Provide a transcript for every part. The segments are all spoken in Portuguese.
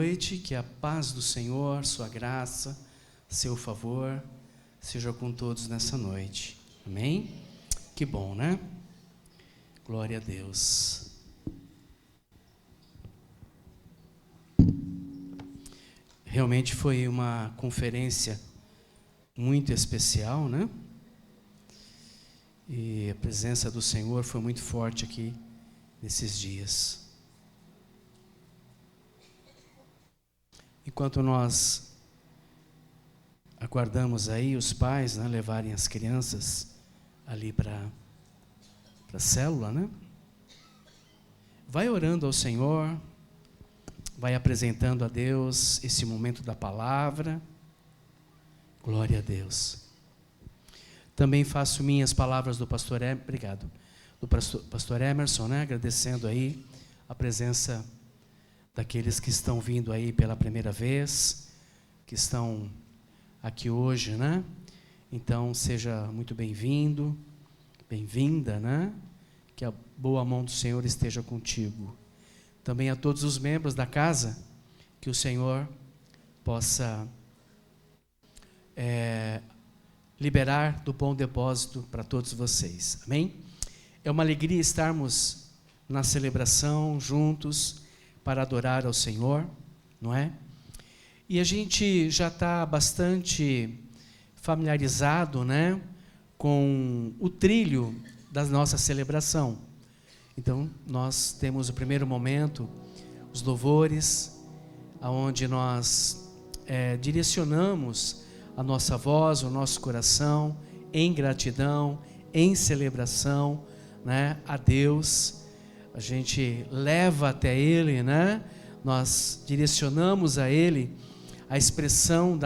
Noite, que a paz do Senhor, sua graça, seu favor, seja com todos nessa noite. Amém? Que bom, né? Glória a Deus. Realmente foi uma conferência muito especial, né? E a presença do Senhor foi muito forte aqui nesses dias. Enquanto nós aguardamos aí os pais, né, levarem as crianças ali para a célula, né? Vai orando ao Senhor, vai apresentando a Deus esse momento da palavra. Glória a Deus. Também faço minhas palavras do pastor pastor Emerson, né, agradecendo aí a presença daqueles que estão vindo aí pela primeira vez, que estão aqui hoje, né? Então, seja muito bem-vindo, bem-vinda, né? Que a boa mão do Senhor esteja contigo. Também a todos os membros da casa, que o Senhor possa liberar do bom depósito para todos vocês. Amém? É uma alegria estarmos na celebração juntos, para adorar ao Senhor, não é? E a gente já está bastante familiarizado, né, com o trilho da nossa celebração. Então, nós temos o primeiro momento, os louvores, aonde nós direcionamos a nossa voz, o nosso coração, em gratidão, em celebração, né, a Deus. A gente leva até Ele, né? Nós direcionamos a Ele a expressão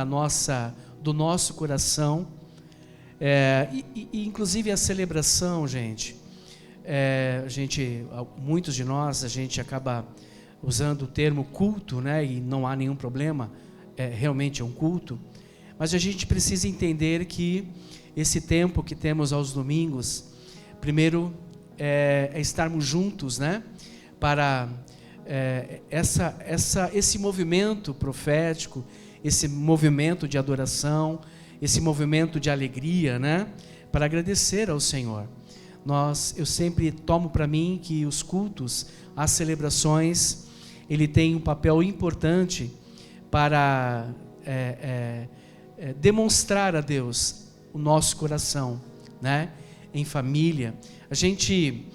do nosso coração. Inclusive a celebração, gente. Muitos de nós, a gente acaba usando o termo culto, né? E não há nenhum problema, realmente é um culto. Mas a gente precisa entender que esse tempo que temos aos domingos, primeiro, estarmos juntos, né, para esse movimento profético, esse movimento de adoração, esse movimento de alegria, né, para agradecer ao Senhor. Eu sempre tomo para mim que os cultos, as celebrações, ele tem um papel importante para demonstrar a Deus o nosso coração, né, em família. A gente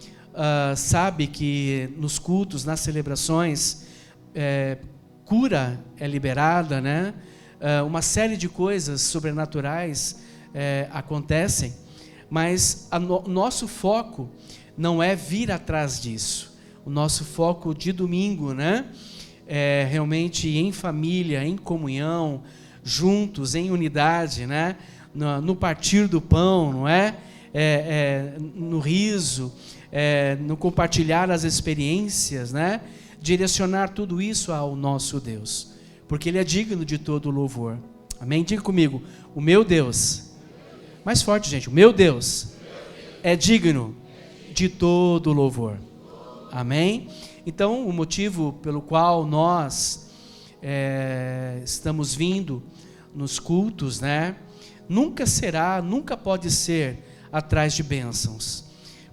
sabe que nos cultos, nas celebrações, cura é liberada, né? Uma série de coisas sobrenaturais acontecem, mas o nosso foco não é vir atrás disso. O nosso foco de domingo, né, é realmente em família, em comunhão, juntos, em unidade, né? No partir do pão, não é? No riso, no compartilhar as experiências, né? Direcionar tudo isso ao nosso Deus, porque Ele é digno de todo louvor. Amém? Diga comigo, o meu Deus, mais forte, gente, o meu Deus é digno de todo louvor. Amém? Então, o motivo pelo qual nós estamos vindo nos cultos, né? Nunca pode ser atrás de bênçãos,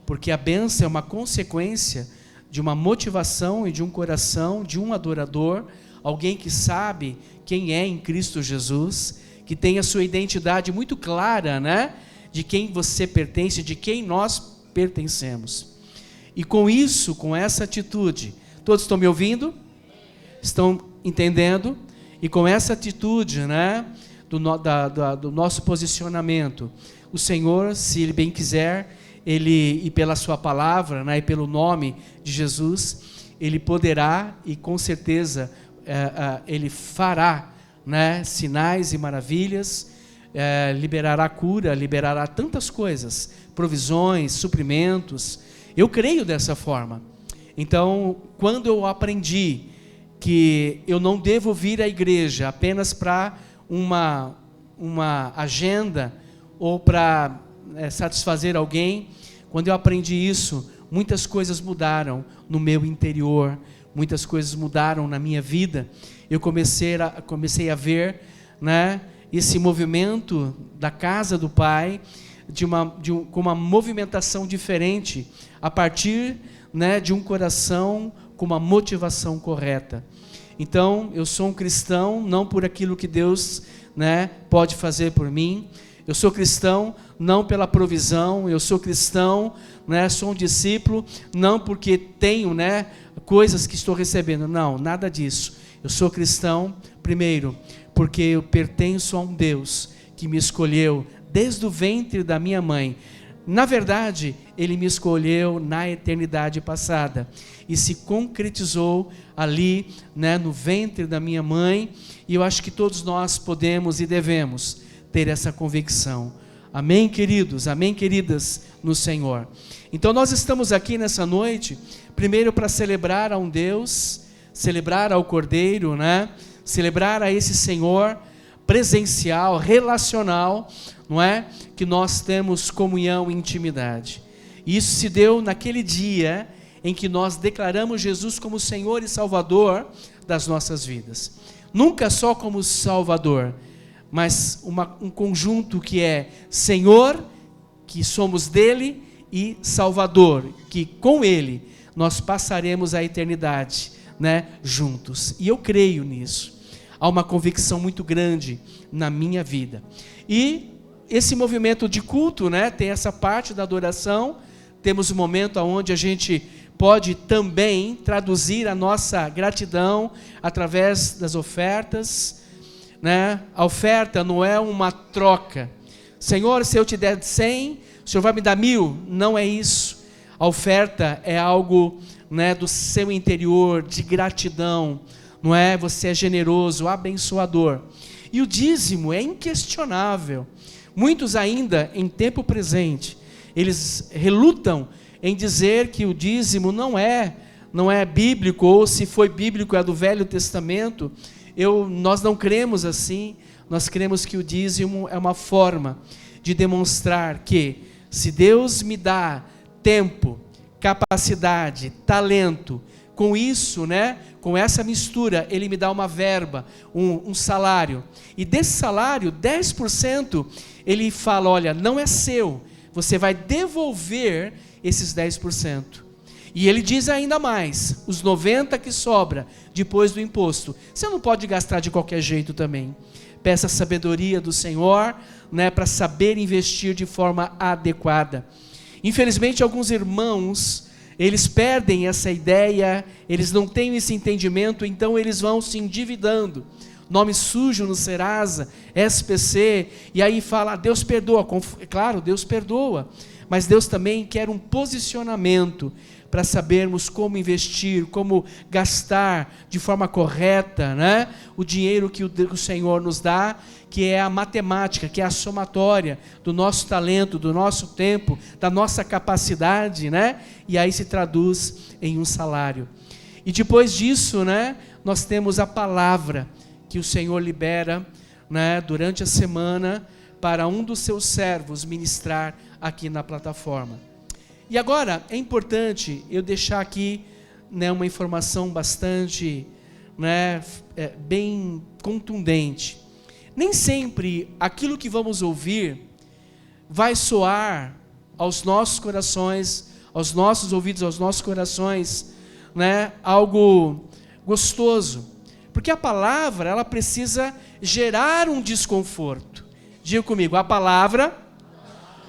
porque a bênção é uma consequência de uma motivação e de um coração de um adorador, alguém que sabe quem é em Cristo Jesus, que tem a sua identidade muito clara, né, de quem você pertence, de quem nós pertencemos. E com isso, com essa atitude, todos estão me ouvindo? Estão entendendo? E com essa atitude, né, do nosso posicionamento, o Senhor, se Ele bem quiser, e pela sua palavra, né, e pelo nome de Jesus, Ele poderá e com certeza Ele fará, né, sinais e maravilhas, liberará cura, liberará tantas coisas, provisões, suprimentos. Eu creio dessa forma. Então, quando eu aprendi que eu não devo vir à igreja apenas para uma agenda ou para satisfazer alguém, quando eu aprendi isso, muitas coisas mudaram no meu interior, muitas coisas mudaram na minha vida, eu comecei a ver, né, esse movimento da casa do Pai com uma movimentação diferente a partir, né, de um coração com uma motivação correta. Então, eu sou um cristão não por aquilo que Deus, né, pode fazer por mim. Eu sou cristão não pela provisão. Eu sou cristão, né, sou um discípulo não porque tenho, né, coisas que estou recebendo. Não, nada disso. Eu sou cristão, primeiro, porque eu pertenço a um Deus que me escolheu desde o ventre da minha mãe. Na verdade, Ele me escolheu na eternidade passada e se concretizou ali, né, no ventre da minha mãe, e eu acho que todos nós podemos e devemos ter essa convicção. Amém, queridos? Amém, queridas no Senhor? Então nós estamos aqui nessa noite, primeiro para celebrar a um Deus, celebrar ao Cordeiro, né? Celebrar a esse Senhor presencial, relacional, não é? Que nós temos comunhão e intimidade. E isso se deu naquele dia em que nós declaramos Jesus como Senhor e Salvador das nossas vidas. Nunca só como Salvador, mas um conjunto que é Senhor, que somos dele, e Salvador, que com ele nós passaremos a eternidade, né, juntos. E eu creio nisso. Há uma convicção muito grande na minha vida. E esse movimento de culto, né, tem essa parte da adoração. Temos um momento onde a gente pode também traduzir a nossa gratidão através das ofertas, né? A oferta não é uma troca. Senhor, se eu te der 100, o Senhor vai me dar 1000? Não é isso. A oferta é algo, né, do seu interior, de gratidão, não é? Você é generoso, abençoador. E o dízimo é inquestionável. Muitos ainda, em tempo presente, eles relutam em dizer que o dízimo não é bíblico, ou se foi bíblico é do Velho Testamento. Nós não cremos assim. Nós cremos que o dízimo é uma forma de demonstrar que, se Deus me dá tempo, capacidade, talento, com isso, né, com essa mistura, Ele me dá uma verba, um salário. E desse salário, 10%, Ele fala, olha, não é seu, você vai devolver esses 10%. E Ele diz ainda mais, os 90% que sobra depois do imposto, você não pode gastar de qualquer jeito também. Peça a sabedoria do Senhor, né, para saber investir de forma adequada. Infelizmente, alguns irmãos, eles perdem essa ideia, eles não têm esse entendimento, então eles vão se endividando. Nome sujo no Serasa, SPC, e aí fala, Deus perdoa. Claro, Deus perdoa, mas Deus também quer um posicionamento para sabermos como investir, como gastar de forma correta, né, o dinheiro que o Senhor nos dá, que é a matemática, que é a somatória do nosso talento, do nosso tempo, da nossa capacidade, né, e aí se traduz em um salário. E depois disso, né, nós temos a palavra que o Senhor libera, né, durante a semana para um dos seus servos ministrar aqui na plataforma. E agora é importante eu deixar aqui, né, uma informação bastante, né, bem contundente. Nem sempre aquilo que vamos ouvir vai soar aos nossos corações, aos nossos ouvidos, aos nossos corações, né, algo gostoso. Porque a palavra, ela precisa gerar um desconforto. Diga comigo, a palavra,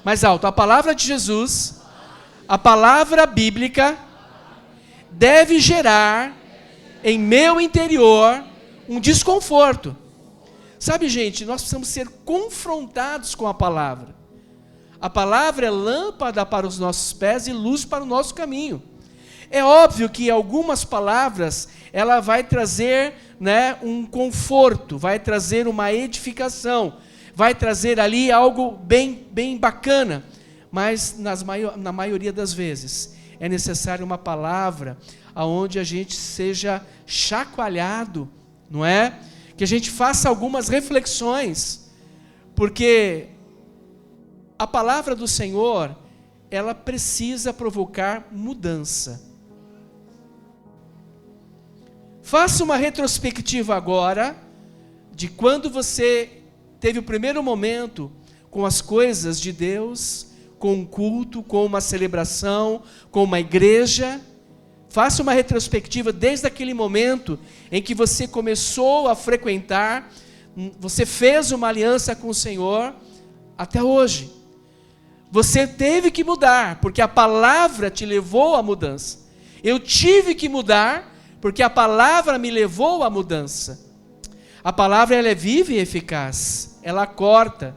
mais alto, a palavra de Jesus, a palavra bíblica deve gerar em meu interior um desconforto. Sabe, gente, nós precisamos ser confrontados com a palavra. A palavra é lâmpada para os nossos pés e luz para o nosso caminho. É óbvio que algumas palavras, ela vai trazer, né, um conforto, vai trazer uma edificação, vai trazer ali algo bem bacana. Mas na maioria das vezes é necessário uma palavra aonde a gente seja chacoalhado, não é? Que a gente faça algumas reflexões, porque a palavra do Senhor, ela precisa provocar mudança. Faça uma retrospectiva agora de quando você teve o primeiro momento com as coisas de Deus, com um culto, com uma celebração, com uma igreja. Faça uma retrospectiva desde aquele momento em que você começou a frequentar, você fez uma aliança com o Senhor, até hoje. Você teve que mudar, porque a palavra te levou à mudança. Eu tive que mudar, porque a palavra me levou à mudança. A palavra, ela é viva e eficaz, ela corta.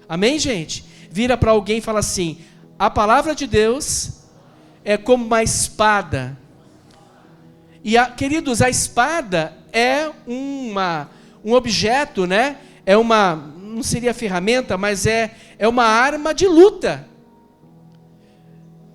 Amém, gente? Vira para alguém e fala assim: a palavra de Deus é como uma espada. E, queridos, a espada é um objeto, né? É não seria ferramenta, mas é uma arma de luta.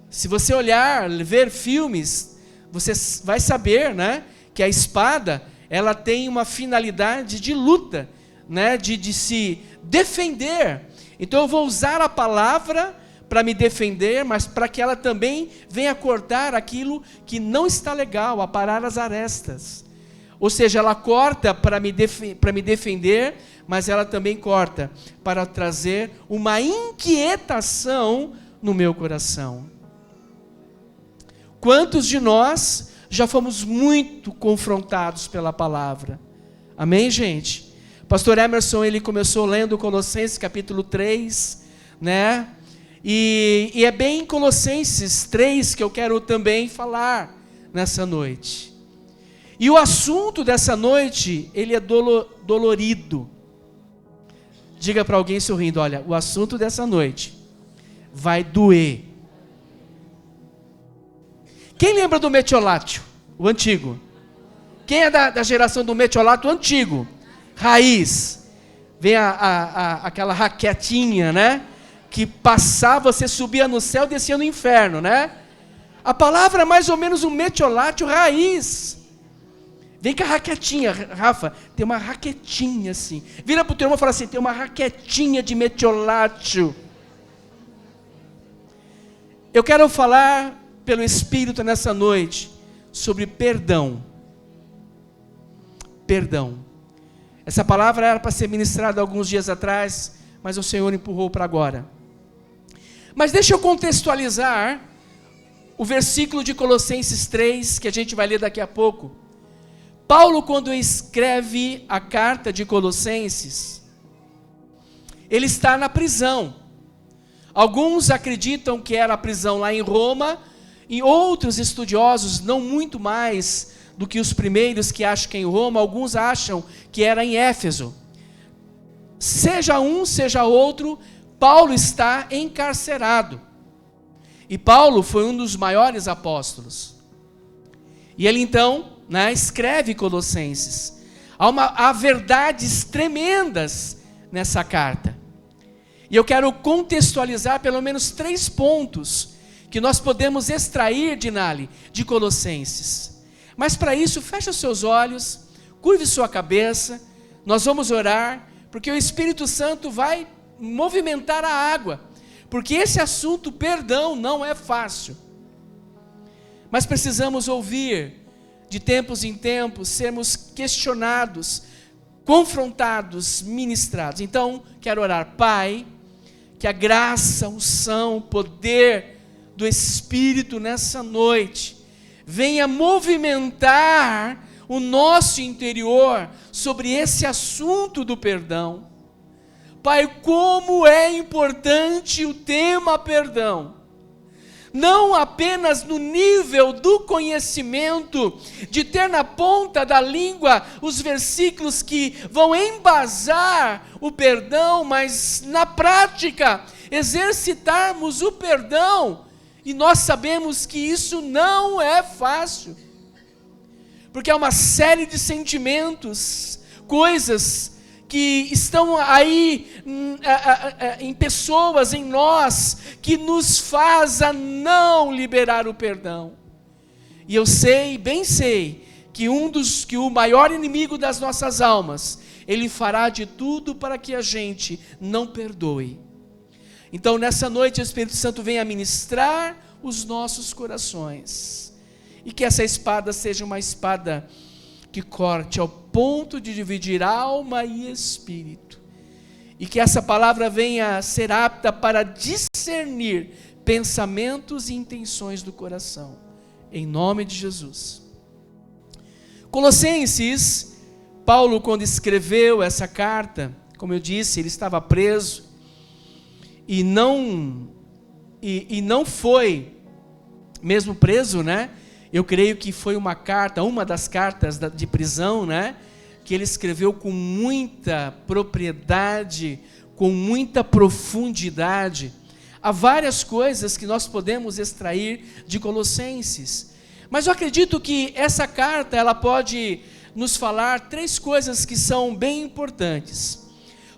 Se você olhar, ver filmes, você vai saber, né, que a espada, ela tem uma finalidade de luta, né, de se defender. Então eu vou usar a palavra para me defender, mas para que ela também venha cortar aquilo que não está legal, aparar as arestas. Ou seja, ela corta para me defender, mas ela também corta para trazer uma inquietação no meu coração. Quantos de nós já fomos muito confrontados pela palavra? Amém, gente? Pastor Emerson, ele começou lendo Colossenses capítulo 3, né? E é bem em Colossenses 3 que eu quero também falar nessa noite. E o assunto dessa noite, ele é dolorido. Diga para alguém sorrindo: olha, o assunto dessa noite vai doer. Quem lembra do metiolátio, o antigo? Quem é da geração do metiolato antigo? Raiz. Vem aquela raquetinha, né? Que passava, você subia no céu, descia no inferno, né? A palavra é mais ou menos um metiolátio raiz. Vem com a raquetinha, Rafa, tem uma raquetinha assim. Vira para o teu irmão e fala assim: tem uma raquetinha de metiolátio. Eu quero falar pelo Espírito nessa noite sobre perdão. Perdão. Essa palavra era para ser ministrada alguns dias atrás, mas o Senhor empurrou para agora. Mas deixa eu contextualizar o versículo de Colossenses 3, que a gente vai ler daqui a pouco. Paulo, quando escreve a carta de Colossenses, ele está na prisão. Alguns acreditam que era a prisão lá em Roma, e outros estudiosos, não muito mais do que os primeiros que acham que é em Roma, alguns acham que era em Éfeso. Seja um, seja outro, Paulo está encarcerado. E Paulo foi um dos maiores apóstolos. E ele então, né, escreve Colossenses. Há verdades tremendas nessa carta. E eu quero contextualizar pelo menos 3 pontos que nós podemos extrair, Dinali, de Colossenses. Mas para isso, feche os seus olhos, curve sua cabeça, nós vamos orar, porque o Espírito Santo vai movimentar a água, porque esse assunto, perdão, não é fácil. Mas precisamos ouvir, de tempos em tempos, sermos questionados, confrontados, ministrados. Então, quero orar, Pai, que a graça, a unção, o poder do Espírito nessa noite venha movimentar o nosso interior sobre esse assunto do perdão. Pai, como é importante o tema perdão. Não apenas no nível do conhecimento, de ter na ponta da língua os versículos que vão embasar o perdão, mas na prática, exercitarmos o perdão. E nós sabemos que isso não é fácil, porque há uma série de sentimentos, coisas que estão aí em pessoas, em nós, que nos faz a não liberar o perdão. E eu sei, bem sei, que o maior inimigo das nossas almas, ele fará de tudo para que a gente não perdoe. Então nessa noite o Espírito Santo venha ministrar os nossos corações, e que essa espada seja uma espada que corte ao ponto de dividir alma e espírito, e que essa palavra venha a ser apta para discernir pensamentos e intenções do coração, em nome de Jesus. Colossenses, Paulo, quando escreveu essa carta, como eu disse, ele estava preso, e não foi, mesmo preso, né? Eu creio que foi uma das cartas de prisão, né? Que ele escreveu com muita propriedade, com muita profundidade. Há várias coisas que nós podemos extrair de Colossenses, mas eu acredito que essa carta, ela pode nos falar 3 coisas que são bem importantes.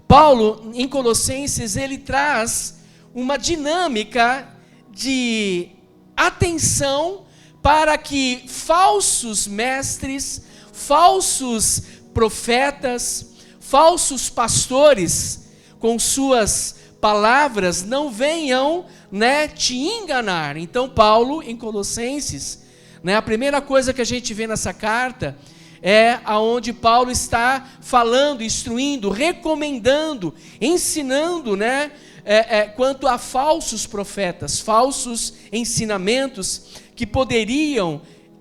Paulo, em Colossenses, ele traz uma dinâmica de atenção para que falsos mestres, falsos profetas, falsos pastores, com suas palavras, não venham, né, te enganar. Então, Paulo, em Colossenses, né, a primeira coisa que a gente vê nessa carta é aonde Paulo está falando, instruindo, recomendando, ensinando, né, quanto a falsos profetas, falsos ensinamentos que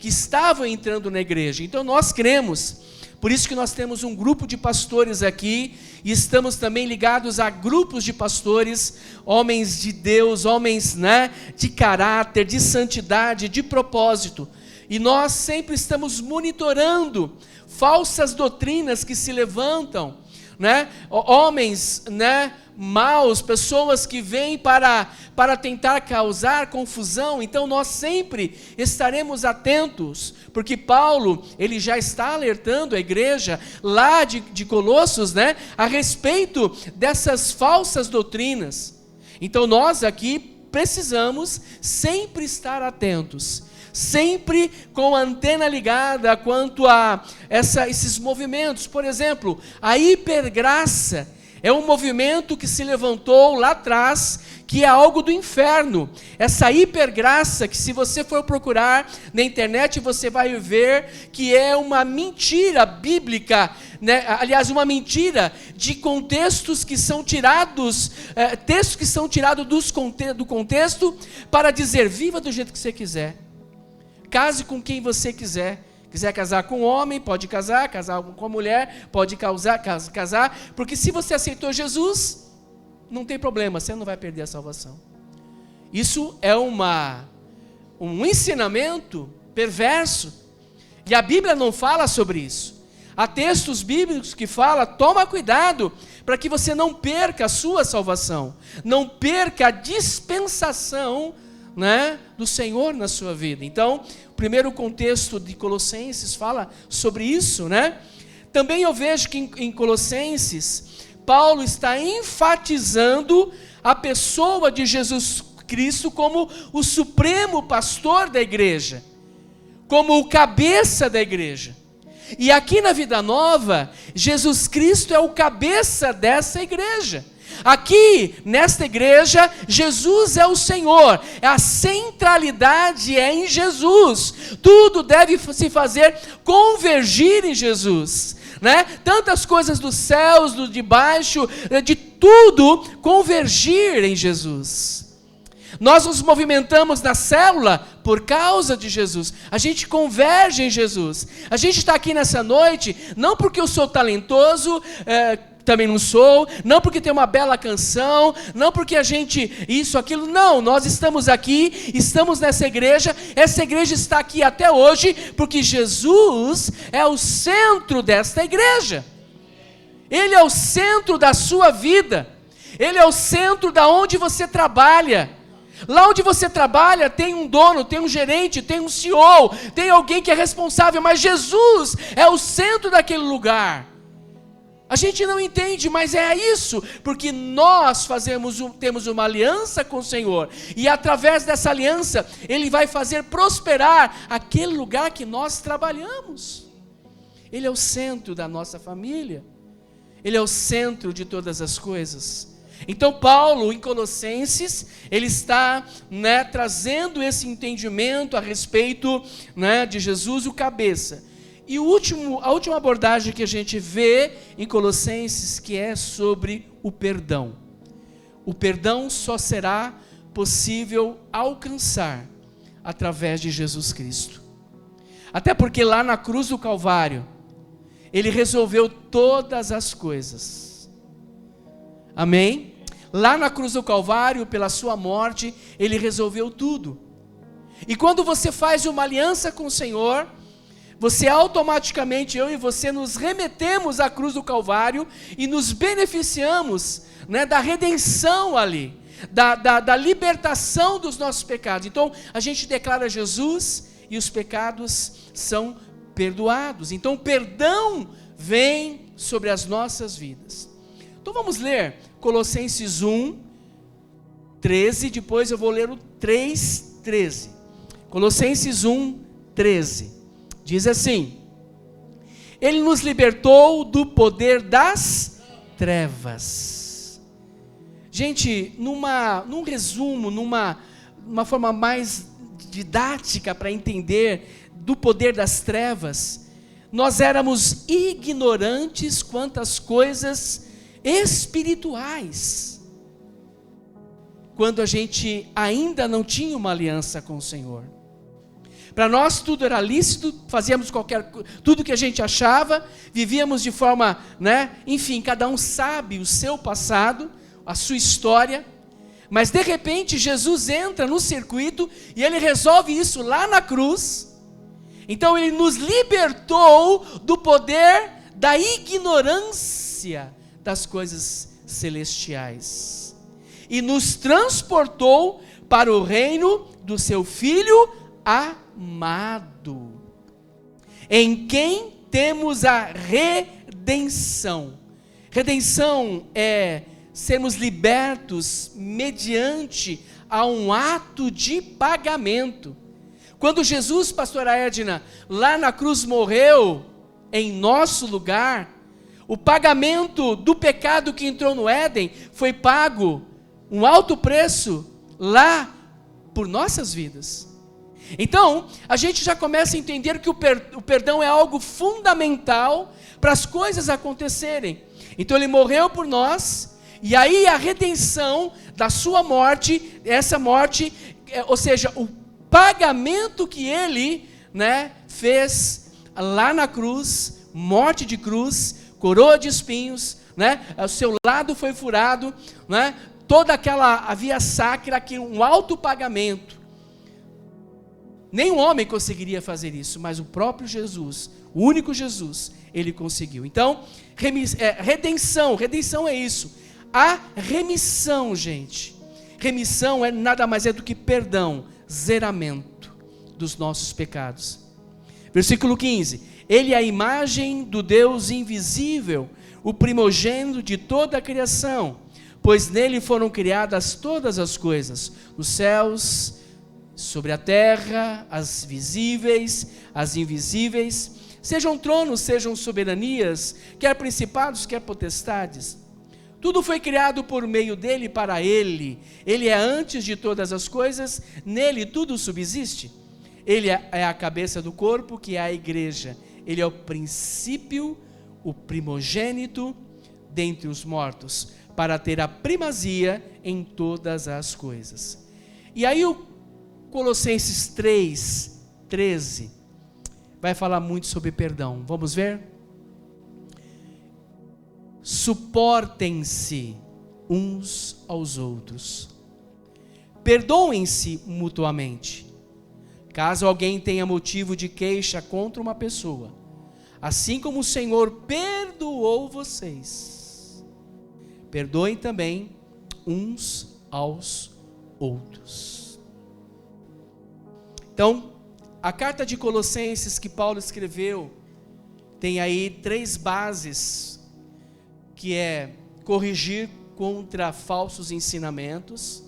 estavam entrando na igreja. Então nós cremos, por isso que nós temos um grupo de pastores aqui, e estamos também ligados a grupos de pastores, homens de Deus, homens, né, de caráter, de santidade, de propósito. E nós sempre estamos monitorando falsas doutrinas que se levantam, né? Homens, né, maus, pessoas que vêm para tentar causar confusão. Então nós sempre estaremos atentos, porque Paulo, ele já está alertando a igreja lá de Colossos, né, a respeito dessas falsas doutrinas. Então nós aqui precisamos sempre estar atentos, sempre com a antena ligada quanto a esses movimentos. Por exemplo, a hipergraça é um movimento que se levantou lá atrás, que é algo do inferno. Essa hipergraça, que se você for procurar na internet, você vai ver que é uma mentira bíblica, né? Aliás, uma mentira de contextos que são tirados, textos que são tirados do contexto, para dizer: viva do jeito que você quiser, case com quem você quiser. Quiser casar com um homem, pode casar com a mulher, pode casar, porque se você aceitou Jesus, não tem problema, você não vai perder a salvação. Isso é um ensinamento perverso, e a Bíblia não fala sobre isso. Há textos bíblicos que falam: toma cuidado, para que você não perca a sua salvação, não perca a dispensação, né, do Senhor na sua vida. Então, o primeiro contexto de Colossenses fala sobre isso, né? Também eu vejo que em Colossenses, Paulo está enfatizando a pessoa de Jesus Cristo como o supremo pastor da igreja, como o cabeça da igreja. E aqui na Vida Nova, Jesus Cristo é o cabeça dessa igreja. Aqui, nesta igreja, Jesus é o Senhor, a centralidade é em Jesus, tudo deve se fazer convergir em Jesus, né? Tantas coisas dos céus, do de baixo, de tudo convergir em Jesus. Nós nos movimentamos na célula por causa de Jesus, a gente converge em Jesus. A gente está aqui nessa noite, não porque eu sou talentoso, também não sou, não porque tem uma bela canção, não porque a gente isso, aquilo, não, nós estamos aqui, estamos nessa igreja, essa igreja está aqui até hoje, porque Jesus é o centro desta igreja, Ele é o centro da sua vida, Ele é o centro da onde você trabalha. Lá onde você trabalha tem um dono, tem um gerente, tem um CEO, tem alguém que é responsável, mas Jesus é o centro daquele lugar. A gente não entende, mas é isso, porque nós temos uma aliança com o Senhor, e através dessa aliança, Ele vai fazer prosperar aquele lugar que nós trabalhamos. Ele é o centro da nossa família, Ele é o centro de todas as coisas. Então Paulo, em Colossenses, ele está, né, trazendo esse entendimento a respeito, né, de Jesus, o cabeça. E a última abordagem que a gente vê em Colossenses, que é sobre o perdão. O perdão só será possível alcançar através de Jesus Cristo. Até porque lá na cruz do Calvário, Ele resolveu todas as coisas. Amém? Lá na cruz do Calvário, pela sua morte, Ele resolveu tudo. E quando você faz uma aliança com o Senhor, você automaticamente, eu e você, nos remetemos à cruz do Calvário e nos beneficiamos, né, da redenção ali, da libertação dos nossos pecados. Então, a gente declara Jesus e os pecados são perdoados. Então, o perdão vem sobre as nossas vidas. Então, vamos ler Colossenses 1, 13, depois eu vou ler o 3, 13. Colossenses 1, 13. Diz assim: Ele nos libertou do poder das trevas. Gente, num resumo, numa forma mais didática para entender do poder das trevas, nós éramos ignorantes quanto às coisas espirituais, quando a gente ainda não tinha uma aliança com o Senhor. Para nós tudo era lícito, fazíamos tudo que a gente achava, vivíamos de forma, enfim, cada um sabe o seu passado, a sua história, mas de repente Jesus entra no circuito e Ele resolve isso lá na cruz. Então Ele nos libertou do poder da ignorância das coisas celestiais e nos transportou para o reino do seu Filho amado, em quem temos a redenção. Redenção é sermos libertos mediante a um ato de pagamento. Quando Jesus, pastora Edna, lá na cruz morreu em nosso lugar, o pagamento do pecado que entrou no Éden foi pago, um alto preço lá por nossas vidas. Então, a gente já começa a entender que o perdão é algo fundamental para as coisas acontecerem. Então Ele morreu por nós, e aí a redenção da sua morte, essa morte, ou seja, o pagamento que Ele, fez lá na cruz, morte de cruz, coroa de espinhos, o seu lado foi furado, toda aquela via sacra, um alto pagamento. Nenhum homem conseguiria fazer isso, mas o próprio Jesus, o único Jesus, Ele conseguiu. Então, redenção é isso. A remissão, gente. Remissão nada mais é do que perdão, zeramento dos nossos pecados. Versículo 15. Ele é a imagem do Deus invisível, o primogênito de toda a criação, pois nele foram criadas todas as coisas, nos céus, sobre a terra, as visíveis, as invisíveis, sejam tronos, sejam soberanias, quer principados, quer potestades. Tudo foi criado por meio dele e para ele. Ele é antes de todas as coisas, nele tudo subsiste. Ele é a cabeça do corpo, que é a igreja. Ele é o princípio, o primogênito dentre os mortos, para ter a primazia em todas as coisas. E aí o Colossenses 3, 13, vai falar muito sobre perdão. Vamos ver? Suportem-se uns aos outros. Perdoem-se mutuamente, caso alguém tenha motivo de queixa contra uma pessoa, assim como o Senhor perdoou vocês. Perdoem também uns aos outros. Então, a carta de Colossenses que Paulo escreveu tem aí 3 bases, que é corrigir contra falsos ensinamentos.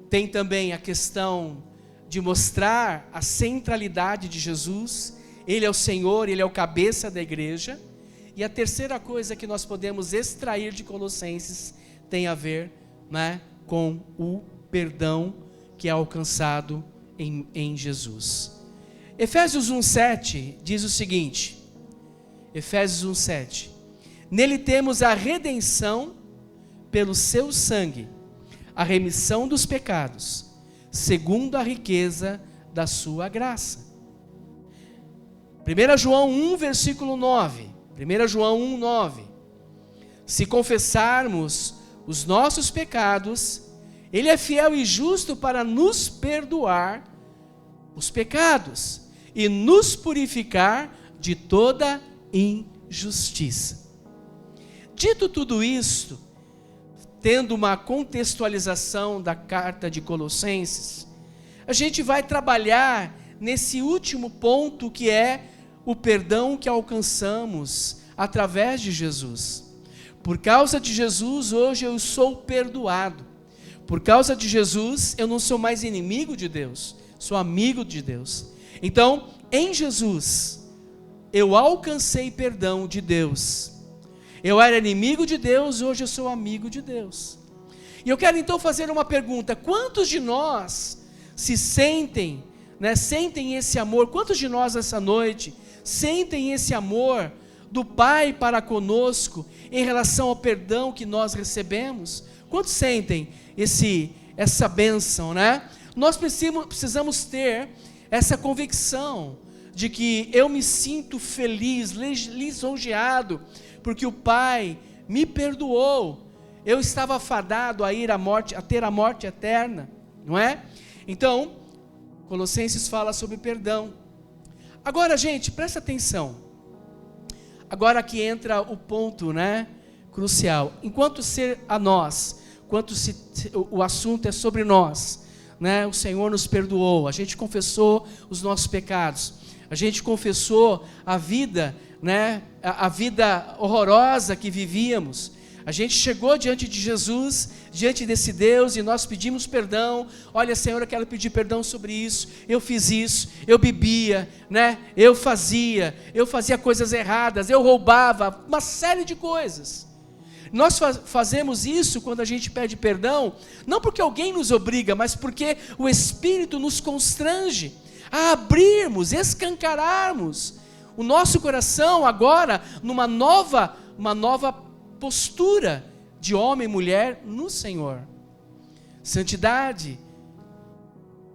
Tem também a questão de mostrar a centralidade de Jesus. Ele é o Senhor, Ele é o cabeça da igreja. E a terceira coisa que nós podemos extrair de Colossenses tem a ver, com o perdão que é alcançado em Jesus. Efésios 1:7 diz o seguinte, Efésios 1:7, nele temos a redenção pelo seu sangue, a remissão dos pecados, segundo a riqueza da sua graça. 1 João 1, versículo 9, 1 João 1, 9, se confessarmos os nossos pecados, Ele é fiel e justo para nos perdoar os pecados e nos purificar de toda injustiça. Dito tudo isto, tendo uma contextualização da carta de Colossenses, a gente vai trabalhar nesse último ponto, que é o perdão que alcançamos através de Jesus. Por causa de Jesus, hoje eu sou perdoado. Por causa de Jesus, eu não sou mais inimigo de Deus, sou amigo de Deus. Então, em Jesus, eu alcancei perdão de Deus. Eu era inimigo de Deus, hoje eu sou amigo de Deus. E eu quero então fazer uma pergunta: quantos de nós se sentem, sentem esse amor? Quantos de nós essa noite sentem esse amor do Pai para conosco em relação ao perdão que nós recebemos? Quantos sentem essa bênção, Nós precisamos ter essa convicção de que eu me sinto feliz, lisonjeado, porque o Pai me perdoou. Eu estava fadado a ir à morte, a ter a morte eterna, não é? Então, Colossenses fala sobre perdão. Agora, gente, presta atenção. Agora que entra o ponto, crucial. Enquanto ser a nós, o assunto é sobre nós, o Senhor nos perdoou, a gente confessou os nossos pecados, a gente confessou a vida, a vida horrorosa que vivíamos. A gente chegou diante de Jesus, diante desse Deus, e nós pedimos perdão. Olha, Senhor, eu quero pedir perdão sobre isso. Eu fiz isso, eu bebia, eu fazia coisas erradas, eu roubava, uma série de coisas. Nós fazemos isso quando a gente pede perdão, não porque alguém nos obriga, mas porque o Espírito nos constrange a abrirmos, escancararmos o nosso coração agora numa nova postura de homem e mulher no Senhor. Santidade,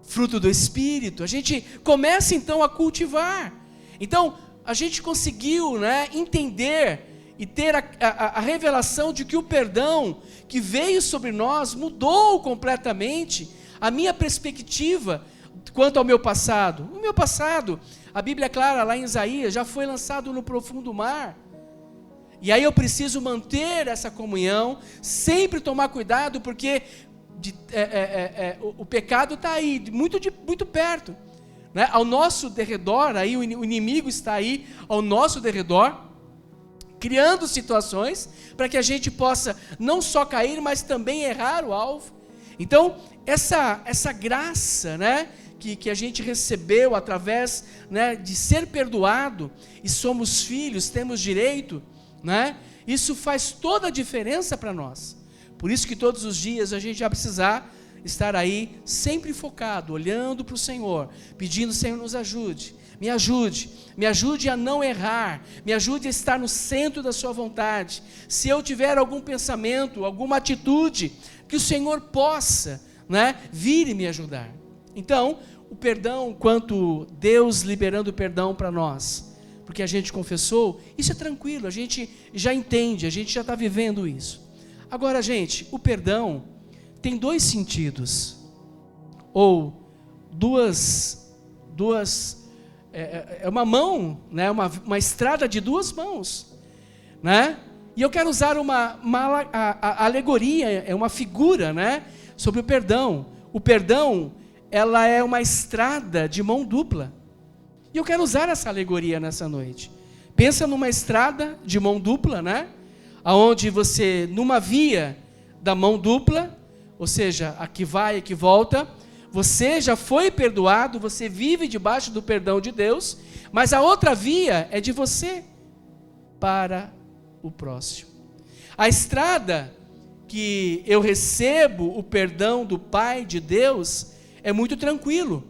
fruto do Espírito, a gente começa então a cultivar. Então, a gente conseguiu entender e ter a revelação de que o perdão que veio sobre nós mudou completamente a minha perspectiva quanto ao meu passado. O meu passado, a Bíblia é clara lá em Isaías, já foi lançado no profundo mar. E aí eu preciso manter essa comunhão, sempre tomar cuidado, porque o pecado está aí, muito perto. Ao nosso derredor, aí, o inimigo está aí ao nosso derredor, criando situações para que a gente possa não só cair, mas também errar o alvo. Então, essa graça, que a gente recebeu através, de ser perdoado, e somos filhos, temos direito, isso faz toda a diferença para nós. Por isso que todos os dias a gente vai precisar estar aí sempre focado, olhando para o Senhor, pedindo: Senhor, nos ajude, me ajude a não errar, me ajude a estar no centro da sua vontade. Se eu tiver algum pensamento, alguma atitude, que o Senhor possa, vir e me ajudar. Então, o perdão, quanto Deus liberando o perdão para nós, porque a gente confessou, isso é tranquilo, a gente já entende, a gente já está vivendo isso. Agora, gente, o perdão tem dois sentidos, ou é uma mão, uma estrada de duas mãos, E eu quero usar uma alegoria, é uma figura, sobre o perdão. O perdão, ela é uma estrada de mão dupla. E eu quero usar essa alegoria nessa noite. Pensa numa estrada de mão dupla, aonde você, numa via da mão dupla, ou seja, a que vai e que volta, você já foi perdoado, você vive debaixo do perdão de Deus, mas a outra via é de você para o próximo. A estrada que eu recebo o perdão do Pai de Deus é muito tranquilo,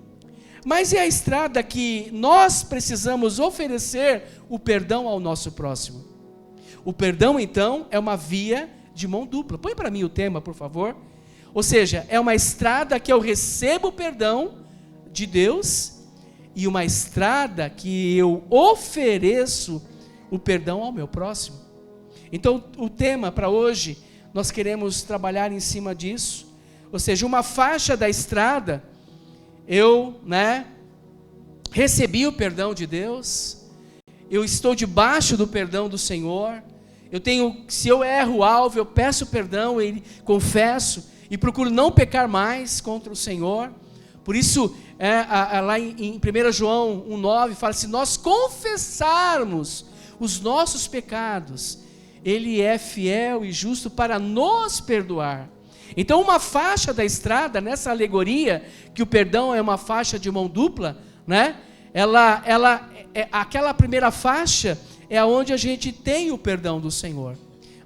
mas é a estrada que nós precisamos oferecer o perdão ao nosso próximo. O perdão, então, é uma via de mão dupla. Põe para mim o tema, por favor. Ou seja, é uma estrada que eu recebo o perdão de Deus e uma estrada que eu ofereço o perdão ao meu próximo. Então, o tema para hoje, nós queremos trabalhar em cima disso. Ou seja, uma faixa da estrada, eu, recebi o perdão de Deus, eu estou debaixo do perdão do Senhor, se eu erro o alvo, eu peço perdão, confesso, e procuro não pecar mais contra o Senhor. Por isso, lá em 1 João 1,9, fala: se nós confessarmos os nossos pecados, Ele é fiel e justo para nos perdoar. Então, uma faixa da estrada, nessa alegoria, que o perdão é uma faixa de mão dupla, aquela primeira faixa é onde a gente tem o perdão do Senhor.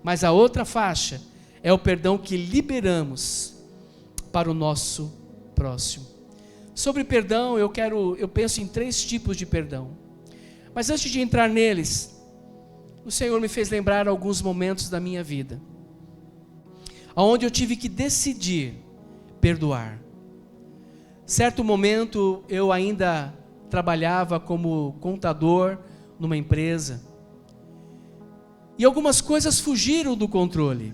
Mas a outra faixa é o perdão que liberamos para o nosso próximo. Sobre perdão, eu penso em 3 tipos de perdão. Mas antes de entrar neles, o Senhor me fez lembrar alguns momentos da minha vida, onde eu tive que decidir perdoar. Certo momento, eu ainda trabalhava como contador numa empresa, e algumas coisas fugiram do controle.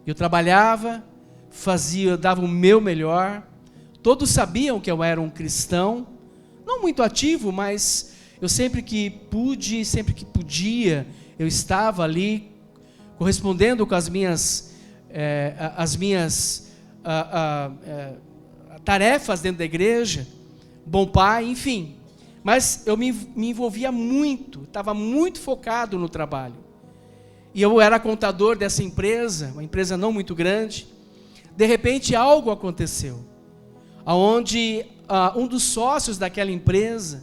Eu trabalhava, dava o meu melhor, todos sabiam que eu era um cristão, não muito ativo, mas eu sempre que pude, sempre que podia, eu estava ali, correspondendo com as minhas tarefas dentro da igreja, bom pai, enfim. Mas eu me envolvia muito, estava muito focado no trabalho. E eu era contador dessa empresa, uma empresa não muito grande. De repente algo aconteceu, onde um dos sócios daquela empresa,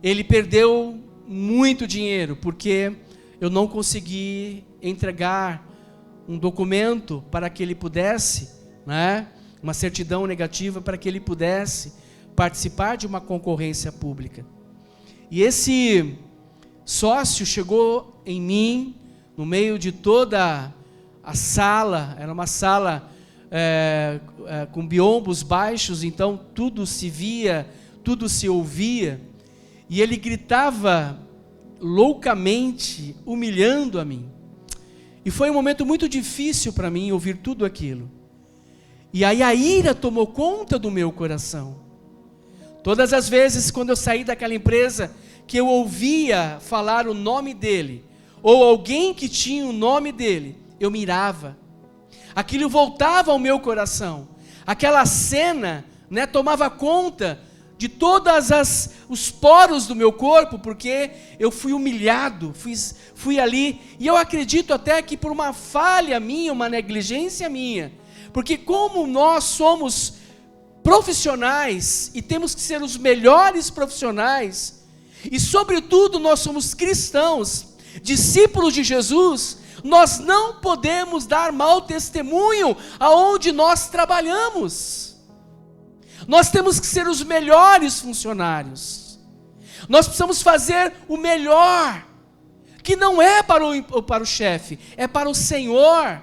ele perdeu muito dinheiro, porque eu não consegui entregar um documento para que ele pudesse, uma certidão negativa para que ele pudesse participar de uma concorrência pública. E esse sócio chegou em mim, no meio de toda a sala, era uma sala com biombos baixos, então tudo se via, tudo se ouvia, e ele gritava loucamente, humilhando a mim. E foi um momento muito difícil para mim ouvir tudo aquilo. E aí a ira tomou conta do meu coração. Todas as vezes quando eu saí daquela empresa, que eu ouvia falar o nome dele, ou alguém que tinha o nome dele, eu mirava. Aquilo voltava ao meu coração. Aquela cena, tomava conta de todos os poros do meu corpo, porque eu fui humilhado, fui ali, e eu acredito até que por uma falha minha, uma negligência minha, porque como nós somos profissionais, e temos que ser os melhores profissionais, e sobretudo nós somos cristãos, discípulos de Jesus, nós não podemos dar mau testemunho aonde nós trabalhamos. Nós temos que ser os melhores funcionários. Nós precisamos fazer o melhor, que não é para o chefe, é para o Senhor.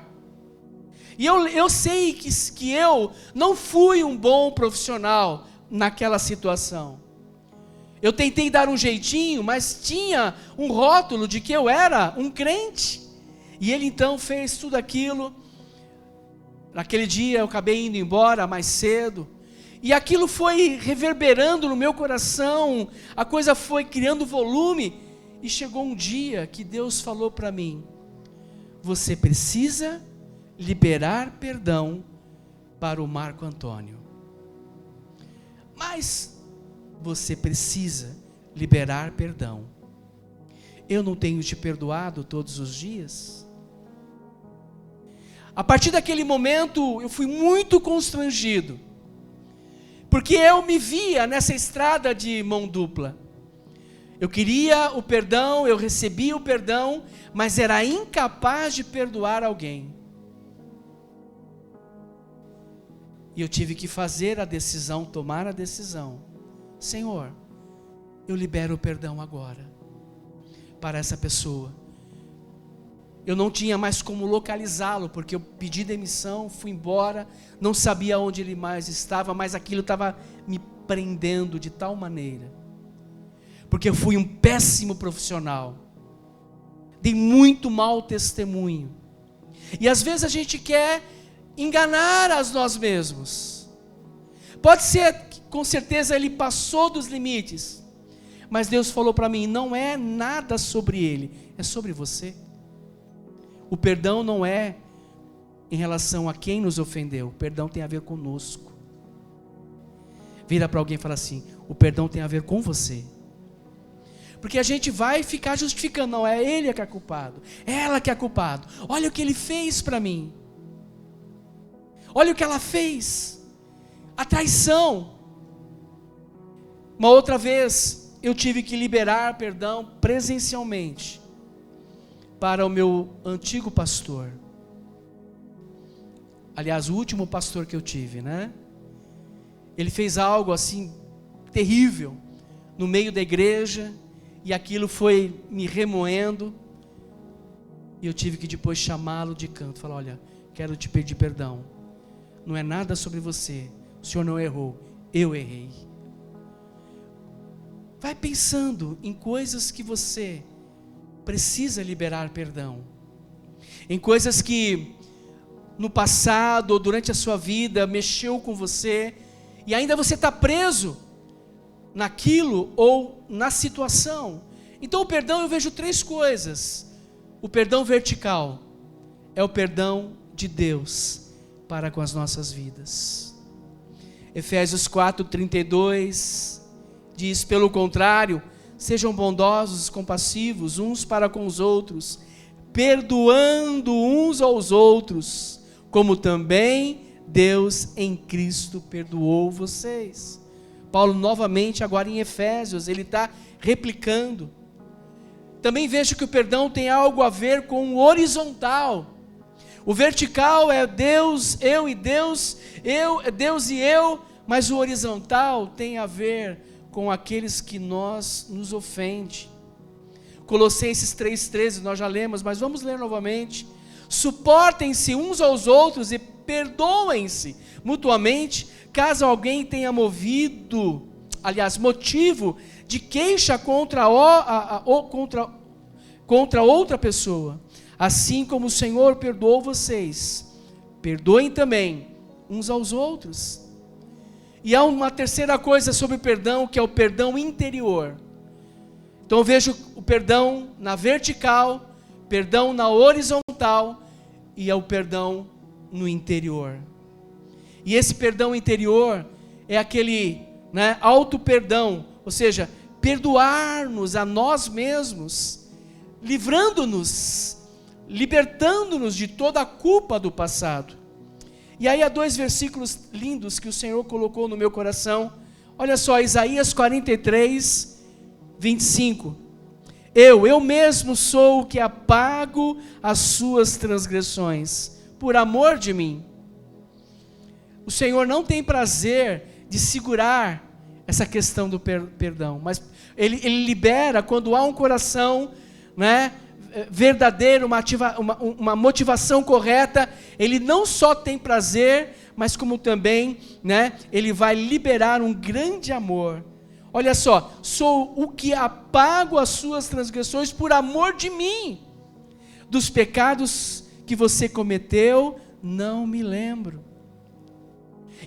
E eu sei que eu não fui um bom profissional naquela situação. Eu tentei dar um jeitinho, mas tinha um rótulo de que eu era um crente. E ele então fez tudo aquilo. Naquele dia eu acabei indo embora mais cedo. E aquilo foi reverberando no meu coração, a coisa foi criando volume, e chegou um dia que Deus falou para mim: você precisa liberar perdão para o Marco Antônio. Mas você precisa liberar perdão. Eu não tenho te perdoado todos os dias? A partir daquele momento eu fui muito constrangido, porque eu me via nessa estrada de mão dupla. Eu queria o perdão, eu recebia o perdão, mas era incapaz de perdoar alguém. E eu tive que fazer a decisão, tomar a decisão. Senhor, eu libero o perdão agora para essa pessoa. Eu não tinha mais como localizá-lo, porque eu pedi demissão, fui embora, não sabia onde ele mais estava, mas aquilo estava me prendendo de tal maneira, porque eu fui um péssimo profissional, dei muito mau testemunho, e às vezes a gente quer enganar a nós mesmos. Pode ser que com certeza ele passou dos limites, mas Deus falou para mim, não é nada sobre ele, é sobre você. O perdão não é em relação a quem nos ofendeu, o perdão tem a ver conosco. Vira para alguém e fala assim, o perdão tem a ver com você. Porque a gente vai ficar justificando, não, é ele que é culpado, é ela que é culpado. Olha o que ele fez para mim, olha o que ela fez, a traição. Uma outra vez eu tive que liberar perdão presencialmente para o meu antigo pastor. Aliás, o último pastor que eu tive, né? Ele fez algo assim terrível no meio da igreja, e aquilo foi me remoendo, e eu tive que depois chamá-lo de canto, falar, olha, quero te pedir perdão, não é nada sobre você, o senhor não errou, eu errei. Vai pensando em coisas que você precisa liberar perdão, em coisas que no passado ou durante a sua vida mexeu com você, e ainda você está preso naquilo ou na situação. Então o perdão, eu vejo três coisas. O perdão vertical é o perdão de Deus para com as nossas vidas. Efésios 4:32 diz, pelo contrário, sejam bondosos, compassivos uns para com os outros, perdoando uns aos outros, como também Deus em Cristo perdoou vocês. Paulo novamente agora em Efésios, ele está replicando. Também vejo que o perdão tem algo a ver com o horizontal. O vertical é Deus, eu e Deus, Deus e eu, mas o horizontal tem a ver com aqueles que nos ofende. Colossenses 3:13, nós já lemos, mas vamos ler novamente. Suportem-se uns aos outros e perdoem-se mutuamente, caso alguém tenha motivo de queixa contra outra pessoa. Assim como o Senhor perdoou vocês, perdoem também uns aos outros. E há uma terceira coisa sobre o perdão, que é o perdão interior. Então eu vejo o perdão na vertical, perdão na horizontal, e é o perdão no interior. E esse perdão interior é aquele, auto-perdão, ou seja, perdoar-nos a nós mesmos, livrando-nos, libertando-nos de toda a culpa do passado. E aí há dois versículos lindos que o Senhor colocou no meu coração. Olha só, Isaías 43:25. Eu mesmo sou o que apago as suas transgressões, por amor de mim. O Senhor não tem prazer de segurar essa questão do perdão, mas Ele libera quando há um coração, verdadeiro, uma motivação correta. Ele não só tem prazer, mas como também, Ele vai liberar um grande amor. Olha só, sou o que apago as suas transgressões por amor de mim. Dos pecados que você cometeu, não me lembro.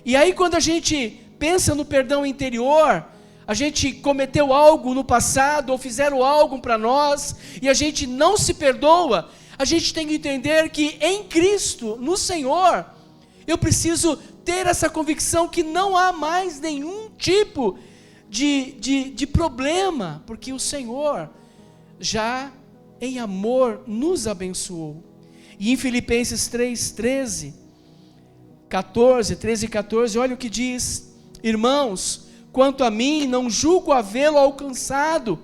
E aí quando a gente pensa no perdão interior, a gente cometeu algo no passado, ou fizeram algo para nós, e a gente não se perdoa, a gente tem que entender que em Cristo, no Senhor, eu preciso ter essa convicção que não há mais nenhum tipo de problema, porque o Senhor já em amor nos abençoou. E em Filipenses 13 e 14, olha o que diz: irmãos, quanto a mim, não julgo havê-lo alcançado,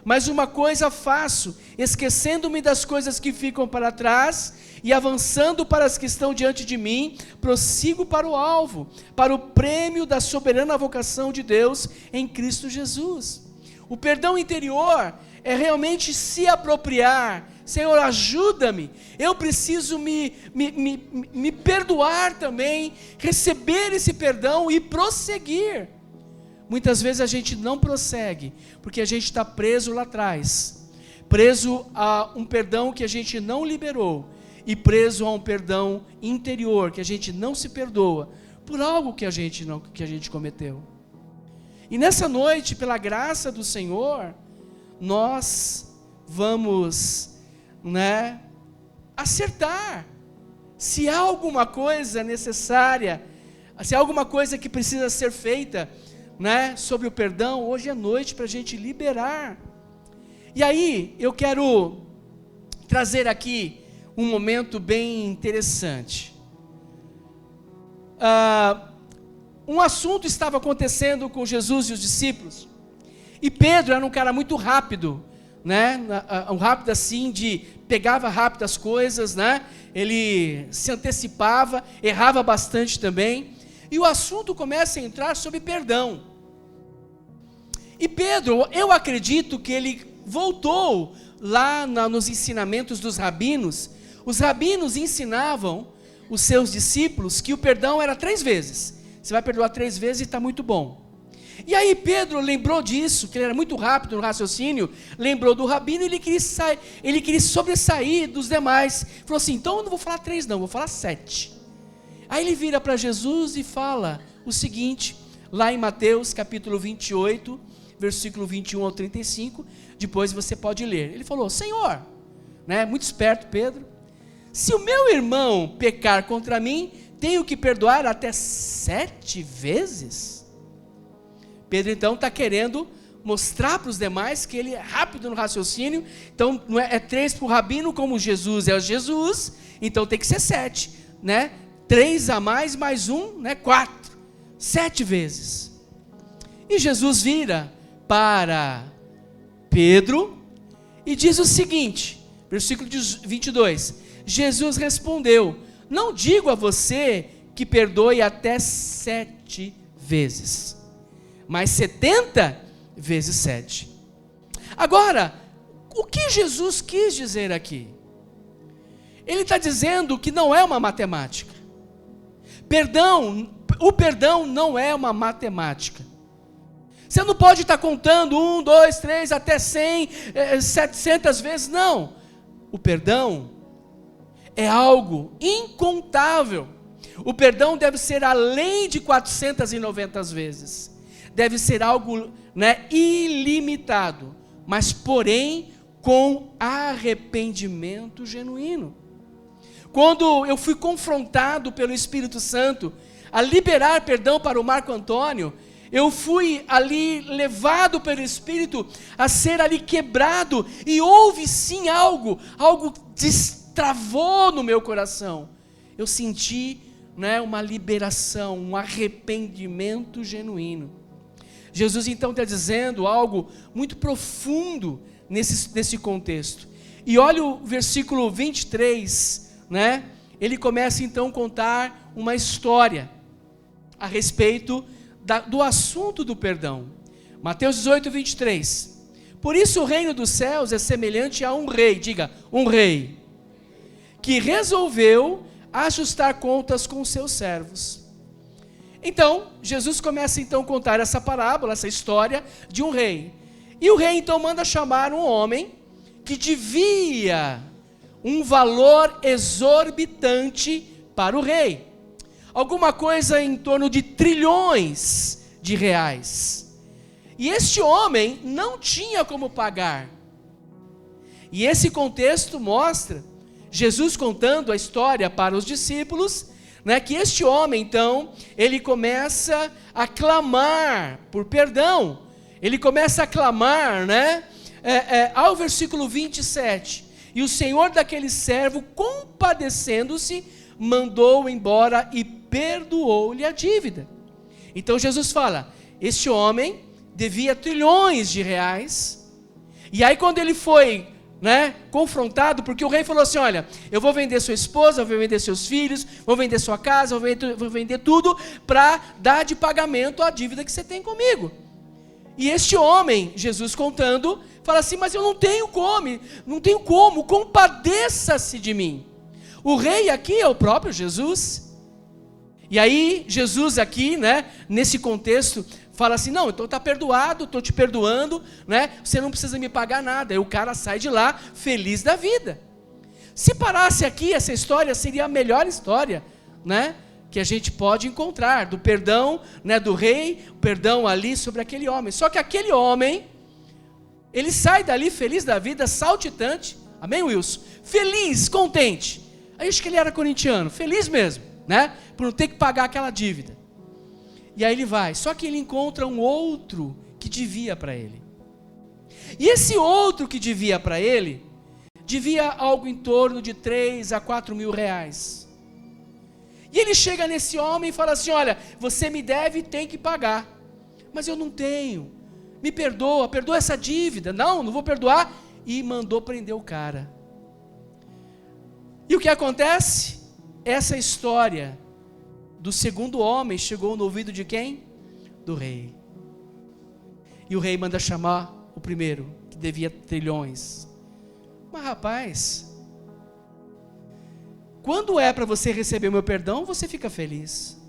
Mas uma coisa faço, esquecendo-me das coisas que ficam para trás e avançando para as que estão diante de mim, prossigo para o alvo, para o prêmio da soberana vocação de Deus em Cristo Jesus. O perdão interior é realmente se apropriar. Senhor, ajuda-me, eu preciso me perdoar também, receber esse perdão e prosseguir. Muitas vezes a gente não prossegue, porque a gente está preso lá atrás, preso a um perdão que a gente não liberou, e preso a um perdão interior, que a gente não se perdoa, por algo que a gente cometeu. E nessa noite, pela graça do Senhor, nós vamos, acertar, se há alguma coisa necessária, se há alguma coisa que precisa ser feita, sobre o perdão, hoje é noite para a gente liberar. E aí, eu quero trazer aqui um momento bem interessante. Um assunto estava acontecendo com Jesus e os discípulos, e Pedro era um cara muito rápido, um rápido assim, pegava rápido as coisas, ele se antecipava, errava bastante também, e o assunto começa a entrar sobre perdão. E Pedro, eu acredito que ele voltou lá nos ensinamentos dos rabinos. Os rabinos ensinavam os seus discípulos que o perdão era 3 vezes. Você vai perdoar 3 vezes e está muito bom. E aí Pedro lembrou disso, que ele era muito rápido no raciocínio, lembrou do rabino e ele queria sobressair dos demais. Falou assim, então eu não vou falar 3 não, vou falar 7. Aí ele vira para Jesus e fala o seguinte, lá em Mateus capítulo 28, versículo 21 ao 35, depois você pode ler. Ele falou, Senhor, muito esperto Pedro, se o meu irmão pecar contra mim, tenho que perdoar até 7 vezes? Pedro então está querendo mostrar para os demais que ele é rápido no raciocínio, então não é 3 para o rabino, como Jesus é Jesus, então tem que ser 7, 3 a mais 1, 4, 7 vezes. E Jesus vira para Pedro e diz o seguinte, versículo 22, Jesus respondeu, não digo a você que perdoe até 7 vezes, mas 70 vezes 7. Agora, o que Jesus quis dizer aqui? Ele está dizendo que não é uma matemática. O perdão não é uma matemática. Você não pode estar contando 1, 2, 3, até 100, 700 vezes, não. O perdão é algo incontável. O perdão deve ser além de 490 vezes. Deve ser algo ilimitado, mas porém com arrependimento genuíno. Quando eu fui confrontado pelo Espírito Santo a liberar perdão para o Marco Antônio, eu fui ali levado pelo Espírito a ser ali quebrado, e houve sim algo destravou no meu coração. Eu senti uma liberação, um arrependimento genuíno. Jesus então está dizendo algo muito profundo nesse contexto. E olha o versículo 23, ele começa então a contar uma história a respeito do assunto do perdão. Mateus 18, 23. Por isso o reino dos céus é semelhante a um rei, diga, um rei, que resolveu ajustar contas com os seus servos. Então, Jesus começa então a contar essa parábola, essa história de um rei. E o rei então manda chamar um homem que devia um valor exorbitante para o rei. Alguma coisa em torno de trilhões de reais. E este homem não tinha como pagar. E esse contexto mostra Jesus contando a história para os discípulos, que este homem então, ele começa a clamar por perdão. Ele começa a clamar, ao versículo 27. E o senhor daquele servo, compadecendo-se, mandou embora e perdoou-lhe a dívida. Então Jesus fala, este homem devia trilhões de reais, E aí quando ele foi, confrontado, porque o rei falou assim: olha, eu vou vender sua esposa, eu vou vender seus filhos, vou vender sua casa, vou vender tudo para dar de pagamento a dívida que você tem comigo. E este homem, Jesus contando, fala assim: mas eu não tenho como, compadeça-se de mim. O rei aqui é o próprio Jesus. E aí Jesus aqui, nesse contexto, fala assim: não, então está perdoado, estou te perdoando, você não precisa me pagar nada. E o cara sai de lá feliz da vida. Se parasse aqui, essa história seria a melhor história, que a gente pode encontrar, do perdão, do rei, o perdão ali sobre aquele homem. Só que aquele homem, ele sai dali feliz da vida, saltitante, amém, Wilson? Feliz, contente. Aí acho que ele era corintiano, feliz mesmo, por não ter que pagar aquela dívida. E aí ele vai, só que ele encontra um outro que devia para ele. E esse outro que devia para ele, devia algo em torno de 3 a 4 mil reais. E ele chega nesse homem e fala assim: olha, você me deve e tem que pagar, mas eu não tenho, me perdoa essa dívida. Não vou perdoar. E mandou prender o cara. E o que acontece? Essa história do segundo homem chegou no ouvido de quem? Do rei. E o rei manda chamar o primeiro, que devia trilhões. Mas rapaz, quando é para você receber o meu perdão, você fica feliz.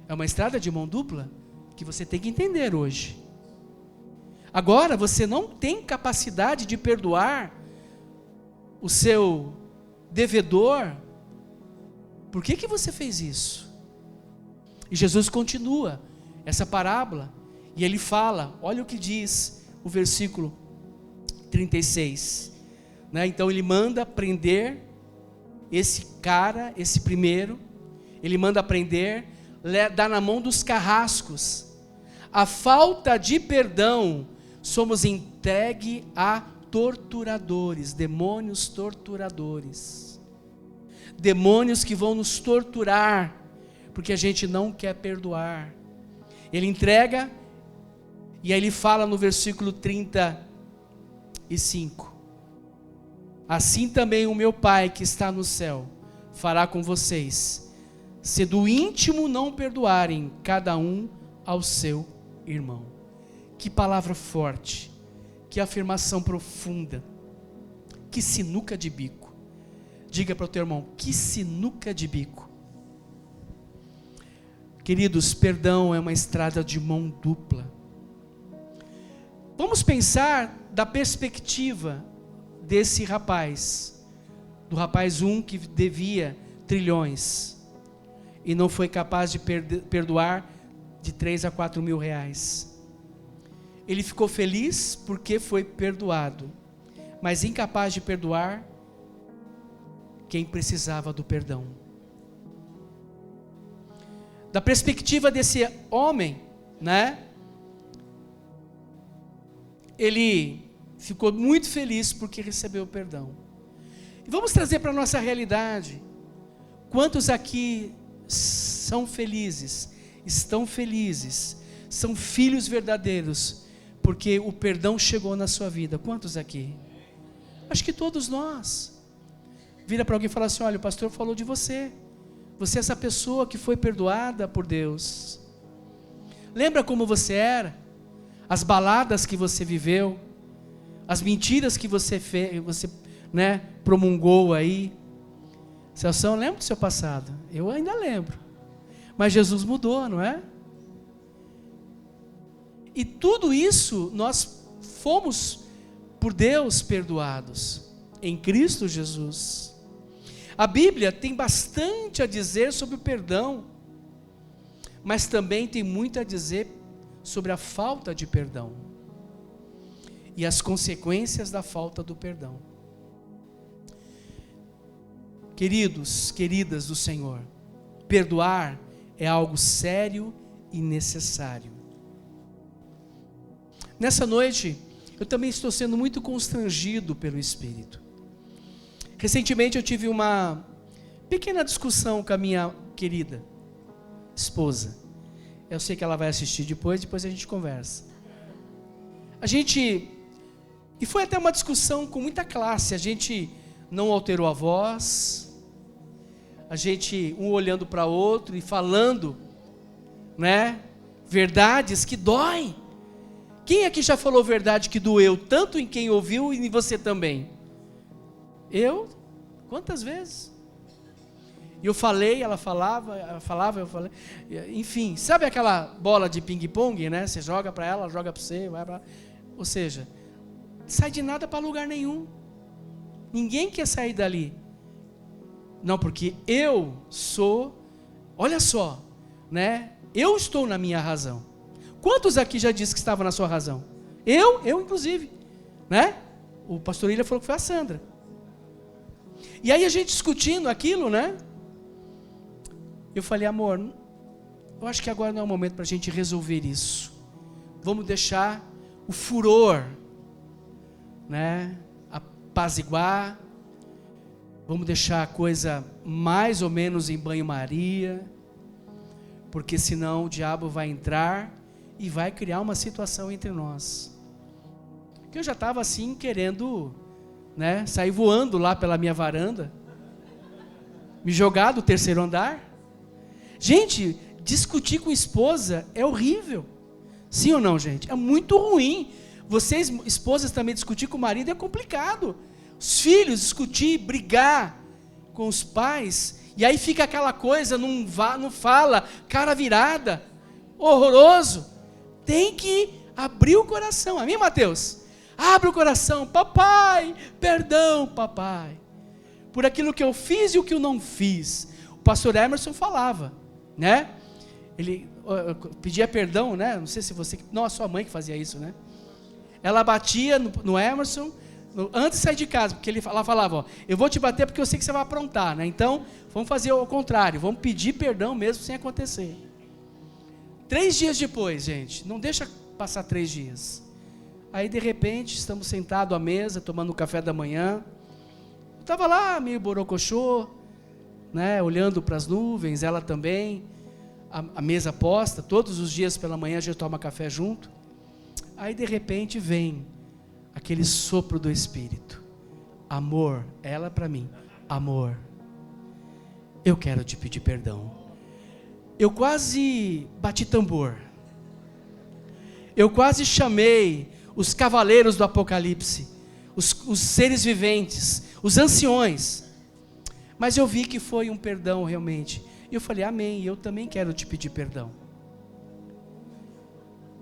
É uma estrada de mão dupla que você tem que entender hoje. Agora, você não tem capacidade de perdoar o seu devedor. Por que você fez isso? E Jesus continua essa parábola, e ele fala, olha o que diz o versículo 36. Então ele manda prender esse cara, esse primeiro, ele manda prender, dá na mão dos carrascos. A falta de perdão, somos entregue a torturadores, demônios torturadores. Demônios que vão nos torturar, porque a gente não quer perdoar. Ele entrega, e aí ele fala no versículo 35. Assim também o meu Pai que está no céu fará com vocês, se do íntimo não perdoarem cada um ao seu irmão. Que palavra forte, que afirmação profunda, que sinuca de bico. Diga para o teu irmão: que sinuca de bico. Queridos, perdão é uma estrada de mão dupla. Vamos pensar da perspectiva desse rapaz, do rapaz 1 que devia trilhões e não foi capaz de perdoar de 3 a 4 mil reais. Ele ficou feliz porque foi perdoado, mas incapaz de perdoar quem precisava do perdão. Da perspectiva desse homem, ele ficou muito feliz porque recebeu o perdão. E vamos trazer para a nossa realidade. Quantos aqui são felizes, estão felizes, são filhos verdadeiros, porque o perdão chegou na sua vida? Quantos aqui? Acho que todos nós. Vira para alguém e fala assim: olha, o pastor falou de você. Você é essa pessoa que foi perdoada por Deus. Lembra como você era? As baladas que você viveu, as mentiras que você fez, promulgou aí. Celção, lembra do seu passado? Eu ainda lembro. Mas Jesus mudou, não é? E tudo isso nós fomos por Deus perdoados em Cristo Jesus. A Bíblia tem bastante a dizer sobre o perdão, mas também tem muito a dizer sobre a falta de perdão e as consequências da falta do perdão. Queridos, queridas do Senhor, perdoar é algo sério e necessário. Nessa noite, eu também estou sendo muito constrangido pelo Espírito. Recentemente eu tive uma pequena discussão com a minha querida esposa. Eu sei que ela vai assistir depois a gente conversa. E foi até uma discussão com muita classe, a gente não alterou a voz, a gente um olhando para o outro e falando, né, verdades que doem. Quem aqui já falou verdade que doeu, tanto em quem ouviu e em você também? Eu? Quantas vezes? Eu falei, ela falava, eu falei. Enfim, sabe aquela bola de ping-pong, né? Você joga para ela joga para você, vai para... Ou seja, sai de nada para lugar nenhum. Ninguém quer sair dali. Não, porque eu sou, olha só, né? Eu estou na minha razão. Quantos aqui já disse que estava na sua razão? Eu inclusive, né? O pastor Ilha falou que foi a Sandra. E aí a gente discutindo aquilo, né? Eu falei, amor, eu acho que agora não é o momento para a gente resolver isso. Vamos deixar o furor, né, apaziguar. Vamos deixar a coisa mais ou menos em banho-maria, porque senão o diabo vai entrar e vai criar uma situação entre nós. Que eu já estava assim querendo, né, sair voando lá pela minha varanda, me jogar do 3º andar. Gente, discutir com esposa é horrível. Sim ou não, gente? É muito ruim. Vocês, esposas, também discutir com o marido é complicado. Os filhos discutir, brigar com os pais, e aí fica aquela coisa, não fala, cara virada, horroroso. Tem que abrir o coração. Amém, Mateus? Abre o coração. Papai, perdão, papai, por aquilo que eu fiz e o que eu não fiz. O pastor Emerson falava, né? Ele pedia perdão, né? Não sei se você... Não, a sua mãe que fazia isso, né? Ela batia no Emerson antes de sair de casa, porque ela falava, ó, eu vou te bater porque eu sei que você vai aprontar, né? Então, vamos fazer o contrário, vamos pedir perdão mesmo sem acontecer. 3 dias depois, gente, não deixa passar 3 dias. Aí, de repente, estamos sentados à mesa, tomando um café da manhã. Eu estava lá, meio borocochô, né? Olhando para as nuvens, ela também, a mesa posta, todos os dias pela manhã a gente toma café junto. Aí, de repente, vem aquele sopro do Espírito. Amor, ela para mim, amor, eu quero te pedir perdão. Eu quase bati tambor. Eu quase chamei os cavaleiros do Apocalipse, os seres viventes, os anciões. Mas eu vi que foi um perdão realmente. E eu falei, amém, eu também quero te pedir perdão.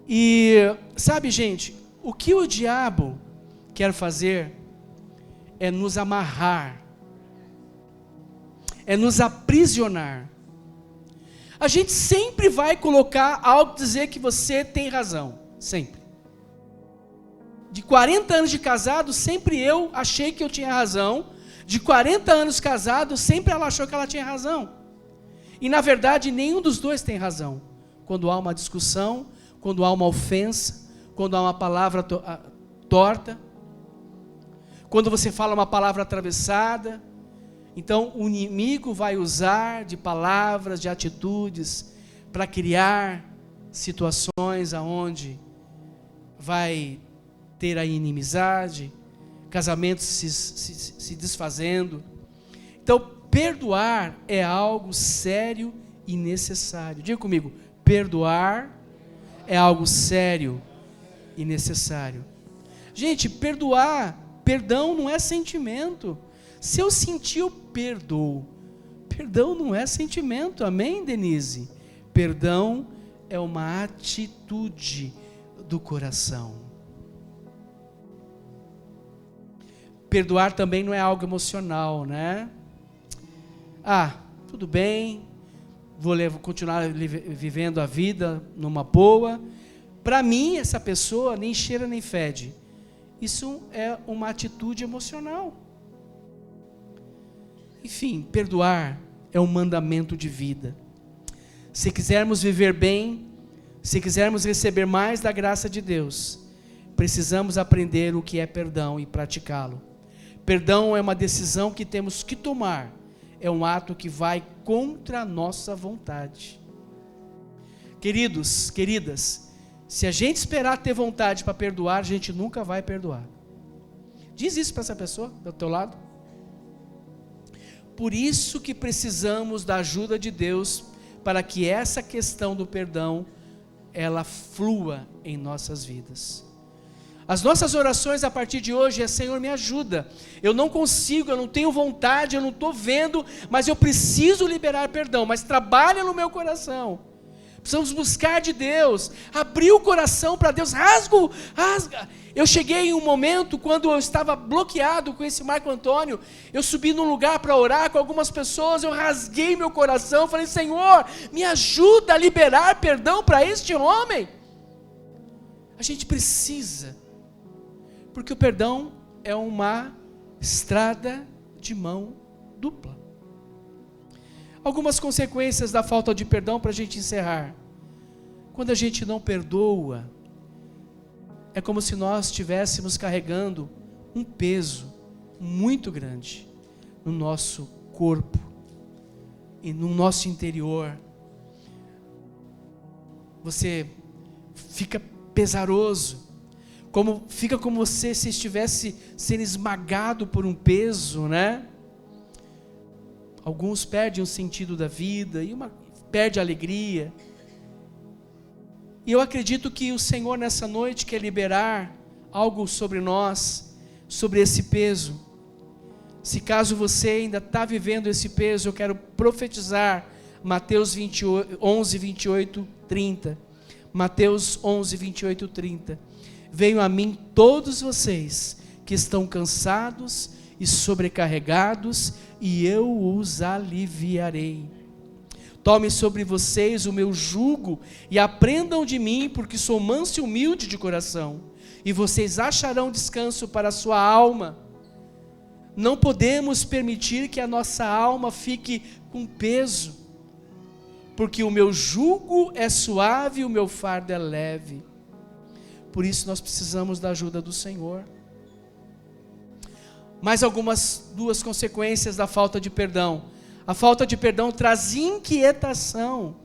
E sabe, gente, o que o diabo quer fazer é nos amarrar, é nos aprisionar. A gente sempre vai colocar algo, dizer que você tem razão, sempre. De 40 anos de casado, sempre eu achei que eu tinha razão. De 40 anos casado, sempre ela achou que ela tinha razão. E na verdade, nenhum dos dois tem razão. Quando há uma discussão, quando há uma ofensa, quando há uma palavra torta, quando você fala uma palavra atravessada, então o inimigo vai usar de palavras, de atitudes, para criar situações aonde vai ter a inimizade, casamentos se desfazendo. Então, perdoar é algo sério e necessário. Diga comigo, perdoar é algo sério e necessário. Gente, perdão não é sentimento. Se eu sentir, eu perdoo. Perdão não é sentimento, amém, Denise? Perdão é uma atitude do coração. Perdoar também não é algo emocional, né? Ah, tudo bem, vou continuar vivendo a vida numa boa. Para mim, essa pessoa nem cheira nem fede. Isso é uma atitude emocional. Enfim, perdoar é um mandamento de vida. Se quisermos viver bem, se quisermos receber mais da graça de Deus, precisamos aprender o que é perdão e praticá-lo. Perdão é uma decisão que temos que tomar, é um ato que vai contra a nossa vontade. Queridos, queridas, Se a gente esperar ter vontade para perdoar, a gente nunca vai perdoar. Diz isso para essa pessoa do teu lado. Por isso que precisamos da ajuda de Deus, para que essa questão do perdão, ela flua em nossas vidas. As nossas orações a partir de hoje é: Senhor, me ajuda. Eu não consigo, eu não tenho vontade, eu não estou vendo, mas eu preciso liberar perdão, mas trabalha no meu coração. Precisamos buscar de Deus, abrir o coração para Deus, rasga. Eu cheguei em um momento, quando eu estava bloqueado com esse Marco Antônio, eu subi num lugar para orar com algumas pessoas, eu rasguei meu coração, falei: Senhor, me ajuda a liberar perdão para este homem. A gente precisa, porque o perdão é uma estrada de mão dupla. Algumas consequências da falta de perdão para a gente encerrar. Quando a gente não perdoa, é como se nós estivéssemos carregando um peso muito grande no nosso corpo e no nosso interior. Você fica pesaroso, fica como você se estivesse sendo esmagado por um peso, né? Alguns perdem o sentido da vida, perde a alegria. E eu acredito que o Senhor nessa noite quer liberar algo sobre nós, sobre esse peso. Se caso você ainda está vivendo esse peso, eu quero profetizar Mateus 11, 28, 30. Mateus 11, 28, 30. Venham a mim todos vocês que estão cansados e sobrecarregados, e eu os aliviarei. Tome sobre vocês o meu jugo e aprendam de mim, porque sou manso e humilde de coração, e vocês acharão descanso para a sua alma. Não podemos permitir que a nossa alma fique com peso, porque o meu jugo é suave e o meu fardo é leve. Por isso nós precisamos da ajuda do Senhor. Mais duas consequências da falta de perdão. A falta de perdão traz inquietação.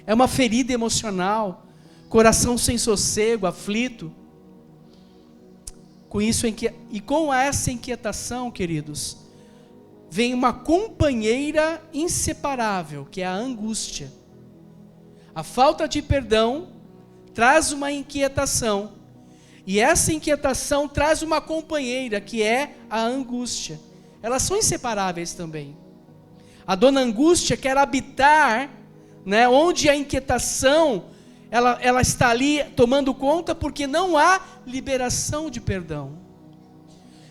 É uma ferida emocional. Coração sem sossego, aflito. Com essa inquietação, queridos, vem uma companheira inseparável, que é a angústia. A falta de perdão traz uma inquietação. E essa inquietação traz uma companheira, que é a angústia. Elas são inseparáveis também. A dona angústia quer habitar, né, onde a inquietação, ela está ali tomando conta, porque não há liberação de perdão.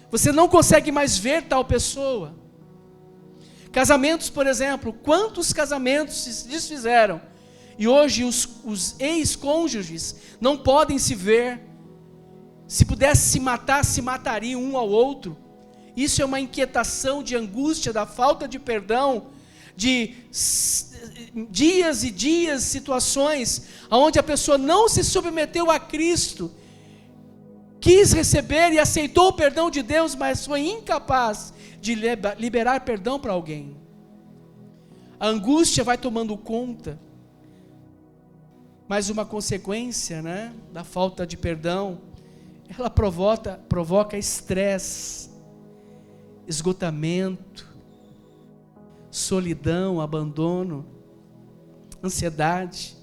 Você não consegue mais ver tal pessoa. Casamentos, por exemplo, quantos casamentos se desfizeram? E hoje os ex-cônjuges não podem se ver. Se pudesse se matar, se matariam um ao outro. Isso é uma inquietação de angústia, da falta de perdão, de dias e dias, situações, onde a pessoa não se submeteu a Cristo, quis receber e aceitou o perdão de Deus, mas foi incapaz de liberar perdão para alguém. A angústia vai tomando conta. Mais uma consequência, né, da falta de perdão, ela provoca estresse, esgotamento, solidão, abandono, ansiedade.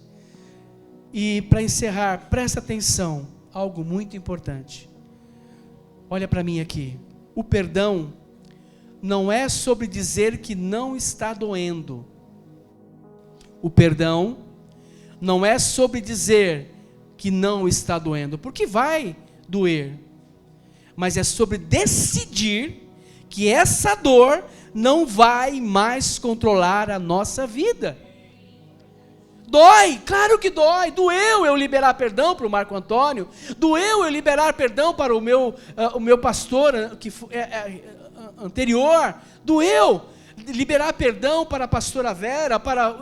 E para encerrar, presta atenção, algo muito importante. Olha para mim aqui. O perdão não é sobre dizer que não está doendo. O perdão não é sobre dizer que não está doendo, porque vai doer, mas é sobre decidir que essa dor não vai mais controlar a nossa vida. Dói, claro que dói. Doeu eu liberar perdão para o Marco Antônio, doeu eu liberar perdão para o meu pastor anterior, doeu liberar perdão para a pastora Vera, para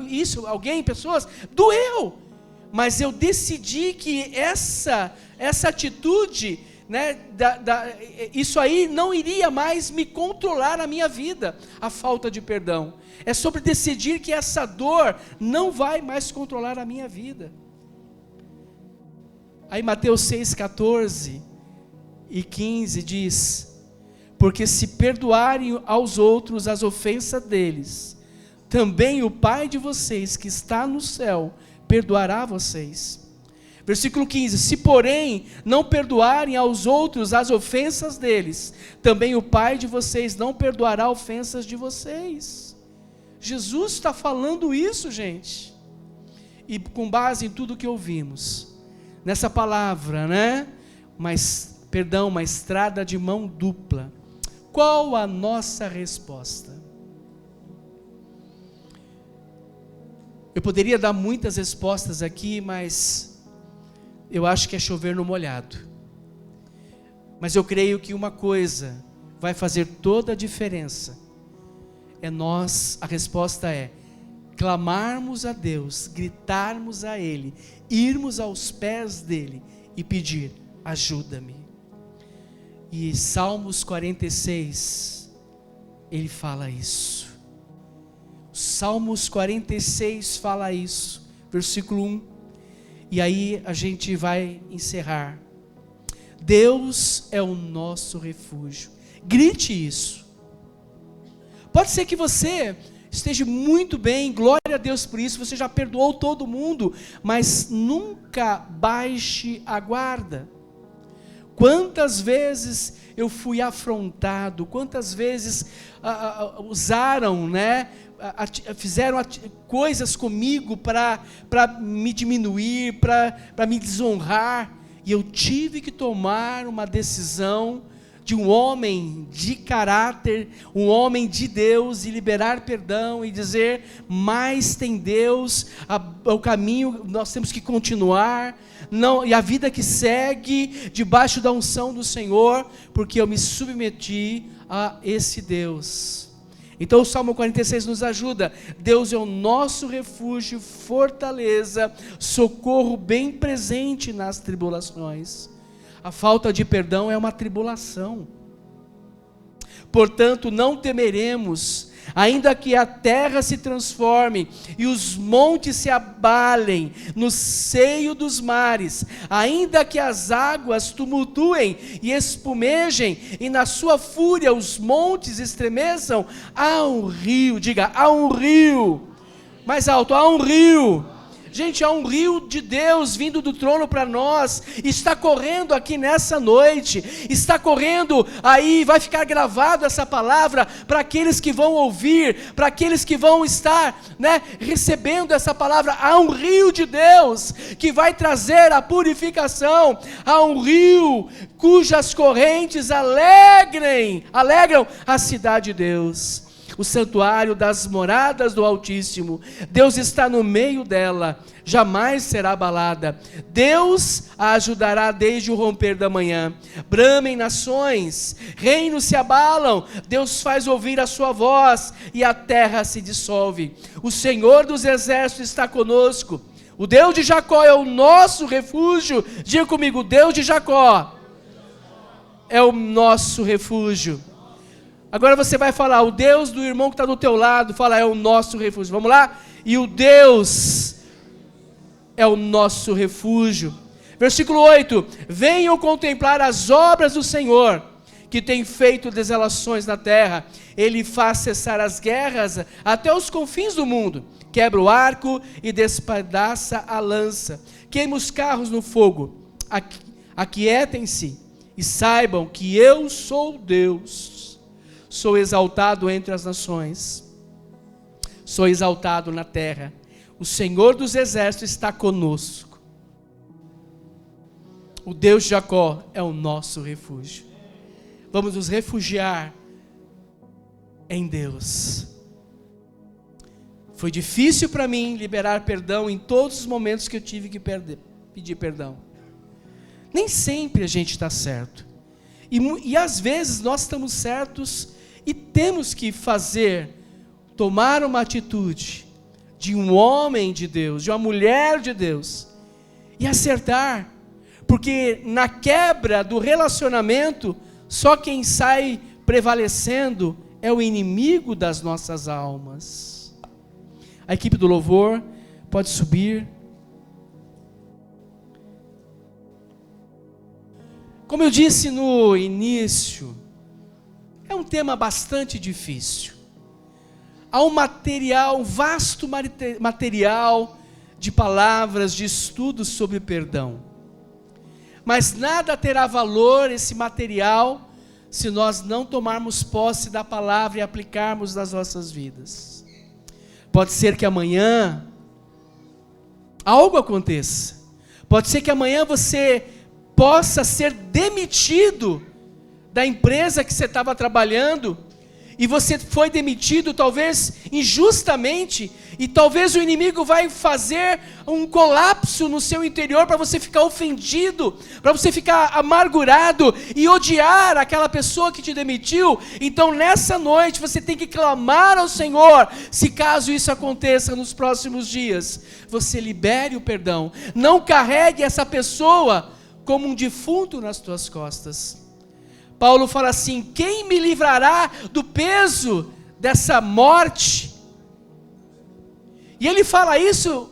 pessoas, doeu. Mas eu decidi que essa atitude, né, isso aí não iria mais me controlar a minha vida, a falta de perdão. É sobre decidir que essa dor não vai mais controlar a minha vida. Aí Mateus 6, 14 e 15 diz: porque se perdoarem aos outros as ofensas deles, também o Pai de vocês que está no céu perdoará vocês. Versículo 15: se porém não perdoarem aos outros as ofensas deles, também o Pai de vocês não perdoará ofensas de vocês. Jesus está falando isso, gente. E com base em tudo que ouvimos, nessa palavra, né? Uma estrada de mão dupla. Qual a nossa resposta? Eu poderia dar muitas respostas aqui, mas eu acho que é chover no molhado. Mas eu creio que uma coisa vai fazer toda a diferença. A resposta é clamarmos a Deus, gritarmos a Ele, irmos aos pés dEle e pedir: ajuda-me. E Salmos 46, ele fala isso. Salmos 46 fala isso, versículo 1. E aí a gente vai encerrar. Deus é o nosso refúgio. Grite isso. Pode ser que você esteja muito bem, glória a Deus por isso, você já perdoou todo mundo, mas nunca baixe a guarda. Quantas vezes eu fui afrontado, quantas vezes usaram, né, fizeram coisas comigo para me diminuir, para me desonrar, e eu tive que tomar uma decisão de um homem de caráter, um homem de Deus, e liberar perdão e dizer: mais tem Deus, o caminho nós temos que continuar, não, e a vida que segue debaixo da unção do Senhor, porque eu me submeti a esse Deus. Então o Salmo 46 nos ajuda. Deus é o nosso refúgio, fortaleza, socorro bem presente nas tribulações. A falta de perdão é uma tribulação. Portanto, não temeremos, ainda que a terra se transforme e os montes se abalem no seio dos mares, ainda que as águas tumultuem e espumejem, e na sua fúria os montes estremeçam, há um rio, diga, há um rio, mais alto, há um rio. Gente, há um rio de Deus vindo do trono para nós, está correndo aqui nessa noite, está correndo aí, vai ficar gravado essa palavra para aqueles que vão ouvir, para aqueles que vão estar, né, recebendo essa palavra. Há um rio de Deus que vai trazer a purificação, há um rio cujas correntes alegram a cidade de Deus. O santuário das moradas do Altíssimo, Deus está no meio dela, jamais será abalada. Deus a ajudará desde o romper da manhã. Bramem nações, reinos se abalam, Deus faz ouvir a sua voz e a terra se dissolve. O Senhor dos exércitos está conosco, o Deus de Jacó é o nosso refúgio. Diga comigo: o Deus de Jacó é o nosso refúgio. Agora você vai falar: o Deus do irmão que está do teu lado, fala: é o nosso refúgio. Vamos lá? E o Deus é o nosso refúgio. Versículo 8: venham contemplar as obras do Senhor, que tem feito desolações na terra. Ele faz cessar as guerras até os confins do mundo. Quebra o arco e despedaça a lança. Queima os carros no fogo. Aquietem-se e saibam que eu sou Deus. Sou exaltado entre as nações, sou exaltado na terra. O Senhor dos exércitos está conosco. O Deus de Jacó é o nosso refúgio. Vamos nos refugiar em Deus. Foi difícil para mim liberar perdão em todos os momentos que eu tive que pedir perdão. Nem sempre a gente está certo. E às vezes nós estamos certos e temos que tomar uma atitude de um homem de Deus, de uma mulher de Deus, e acertar, porque na quebra do relacionamento, só quem sai prevalecendo é o inimigo das nossas almas. A equipe do louvor pode subir. Como eu disse no início, é um tema bastante difícil. Há um vasto material de palavras, de estudos sobre perdão. Mas nada terá valor esse material se nós não tomarmos posse da palavra e aplicarmos nas nossas vidas. Pode ser que amanhã algo aconteça. Pode ser que amanhã você possa ser demitido da empresa que você estava trabalhando, e você foi demitido talvez injustamente, e talvez o inimigo vai fazer um colapso no seu interior para você ficar ofendido, para você ficar amargurado e odiar aquela pessoa que te demitiu. Então nessa noite você tem que clamar ao Senhor, se caso isso aconteça nos próximos dias, você libere o perdão, não carregue essa pessoa como um defunto nas tuas costas. Paulo fala assim: quem me livrará do peso dessa morte? E ele fala isso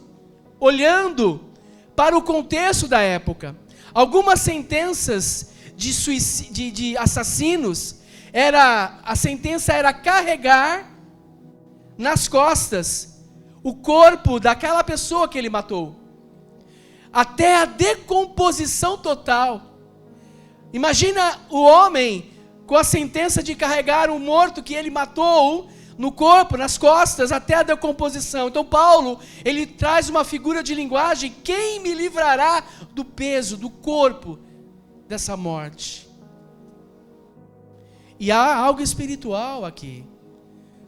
olhando para o contexto da época. Algumas sentenças de assassinos, a sentença era carregar nas costas o corpo daquela pessoa que ele matou, até a decomposição total. Imagina o homem com a sentença de carregar o morto que ele matou no corpo, nas costas, até a decomposição. Então Paulo, ele traz uma figura de linguagem: quem me livrará do peso, do corpo dessa morte? E há algo espiritual aqui.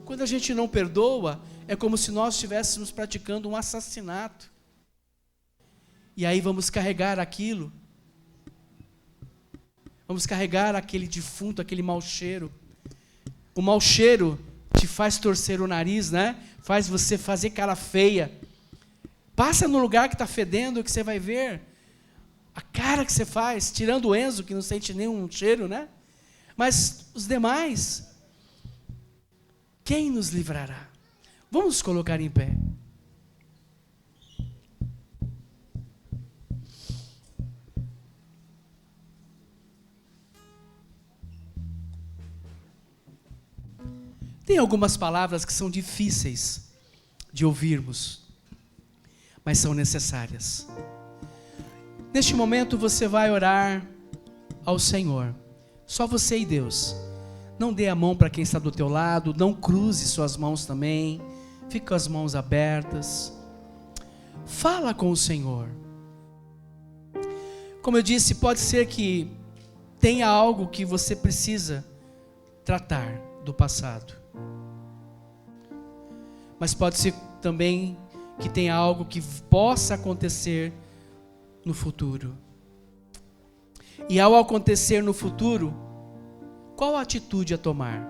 Quando a gente não perdoa, é como se nós estivéssemos praticando um assassinato. E aí vamos carregar aquilo. Vamos carregar aquele defunto, aquele mau cheiro. O mau cheiro te faz torcer o nariz, né? Faz você fazer cara feia. Passa no lugar que está fedendo, que você vai ver a cara que você faz, tirando o Enzo, que não sente nenhum cheiro, né? Mas os demais, quem nos livrará? Vamos nos colocar em pé. Tem algumas palavras que são difíceis de ouvirmos, mas são necessárias. Neste momento você vai orar ao Senhor, só você e Deus. Não dê a mão para quem está do teu lado, não cruze suas mãos também, fique com as mãos abertas. Fala com o Senhor. Como eu disse, pode ser que tenha algo que você precisa tratar do passado. Mas pode ser também que tenha algo que possa acontecer no futuro. E ao acontecer no futuro, qual a atitude a tomar?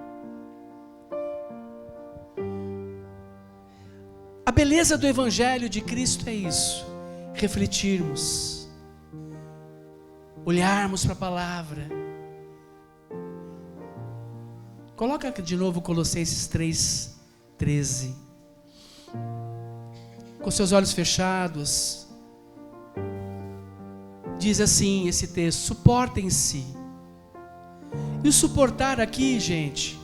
A beleza do Evangelho de Cristo é isso: refletirmos, olharmos para a palavra. Coloca de novo Colossenses 3:13. Com seus olhos fechados, diz assim esse texto: suportem-se. E o suportar aqui, gente,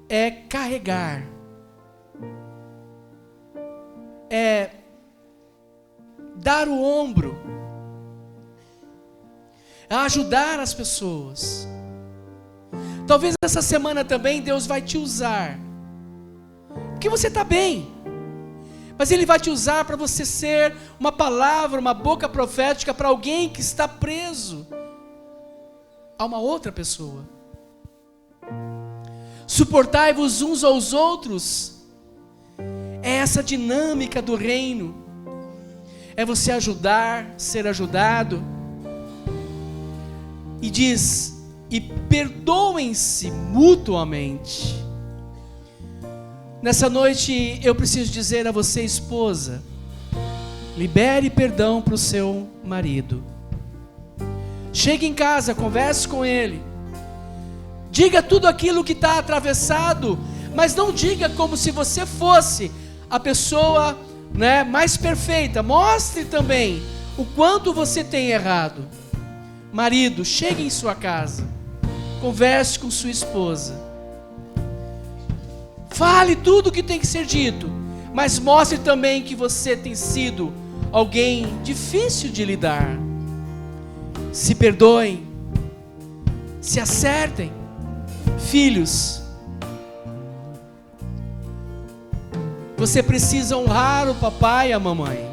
é carregar, é dar o ombro, é ajudar as pessoas. Talvez essa semana também Deus vai te usar, porque você está bem, mas Ele vai te usar para você ser uma palavra, uma boca profética para alguém que está preso a uma outra pessoa. Suportai-vos uns aos outros, é essa dinâmica do reino, é você ajudar, ser ajudado. E diz: e perdoem-se mutuamente. Nessa noite eu preciso dizer a você, esposa, libere perdão para o seu marido. Chegue em casa, converse com ele, diga tudo aquilo que está atravessado, mas não diga como se você fosse a pessoa, mais perfeita. Mostre também o quanto você tem errado. Marido, chegue em sua casa, converse com sua esposa, fale tudo o que tem que ser dito, mas mostre também que você tem sido alguém difícil de lidar. Se perdoem, se acertem. Filhos, você precisa honrar o papai e a mamãe.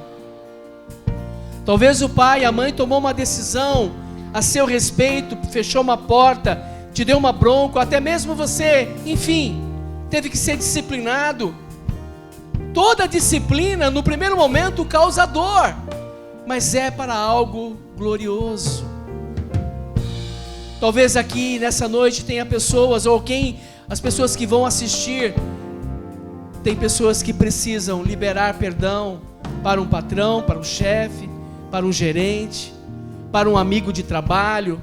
Talvez o pai e a mãe tomou uma decisão a seu respeito, fechou uma porta, te deu uma bronca, até mesmo você, enfim, teve que ser disciplinado. Toda disciplina, no primeiro momento, causa dor, mas é para algo glorioso. Talvez aqui, nessa noite, tenha pessoas, ou as pessoas que vão assistir, tem pessoas que precisam liberar perdão para um patrão, para um chefe, para um gerente, para um amigo de trabalho.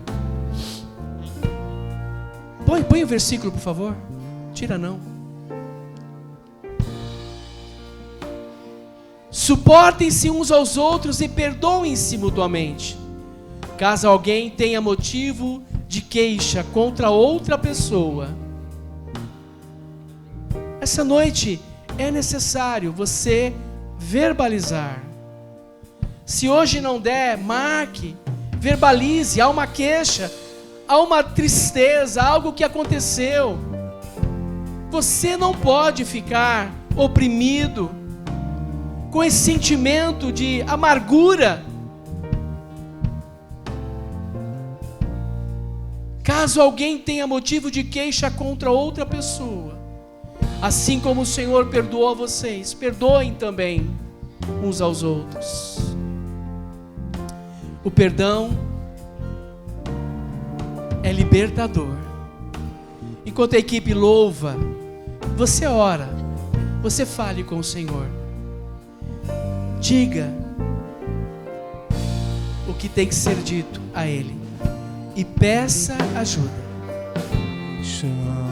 Põe o versículo, por favor. Tira não. Suportem-se uns aos outros e perdoem-se mutuamente, caso alguém tenha motivo de queixa contra outra pessoa. Essa noite é necessário você verbalizar. Se hoje não der, marque, verbalize. Há uma queixa, há uma tristeza, algo que aconteceu. Você não pode ficar oprimido com esse sentimento de amargura. Caso alguém tenha motivo de queixa contra outra pessoa, assim como o Senhor perdoou a vocês, perdoem também uns aos outros. O perdão é libertador. Enquanto a equipe louva, você ora, você fale com o Senhor. Diga o que tem que ser dito a Ele e peça ajuda. Chama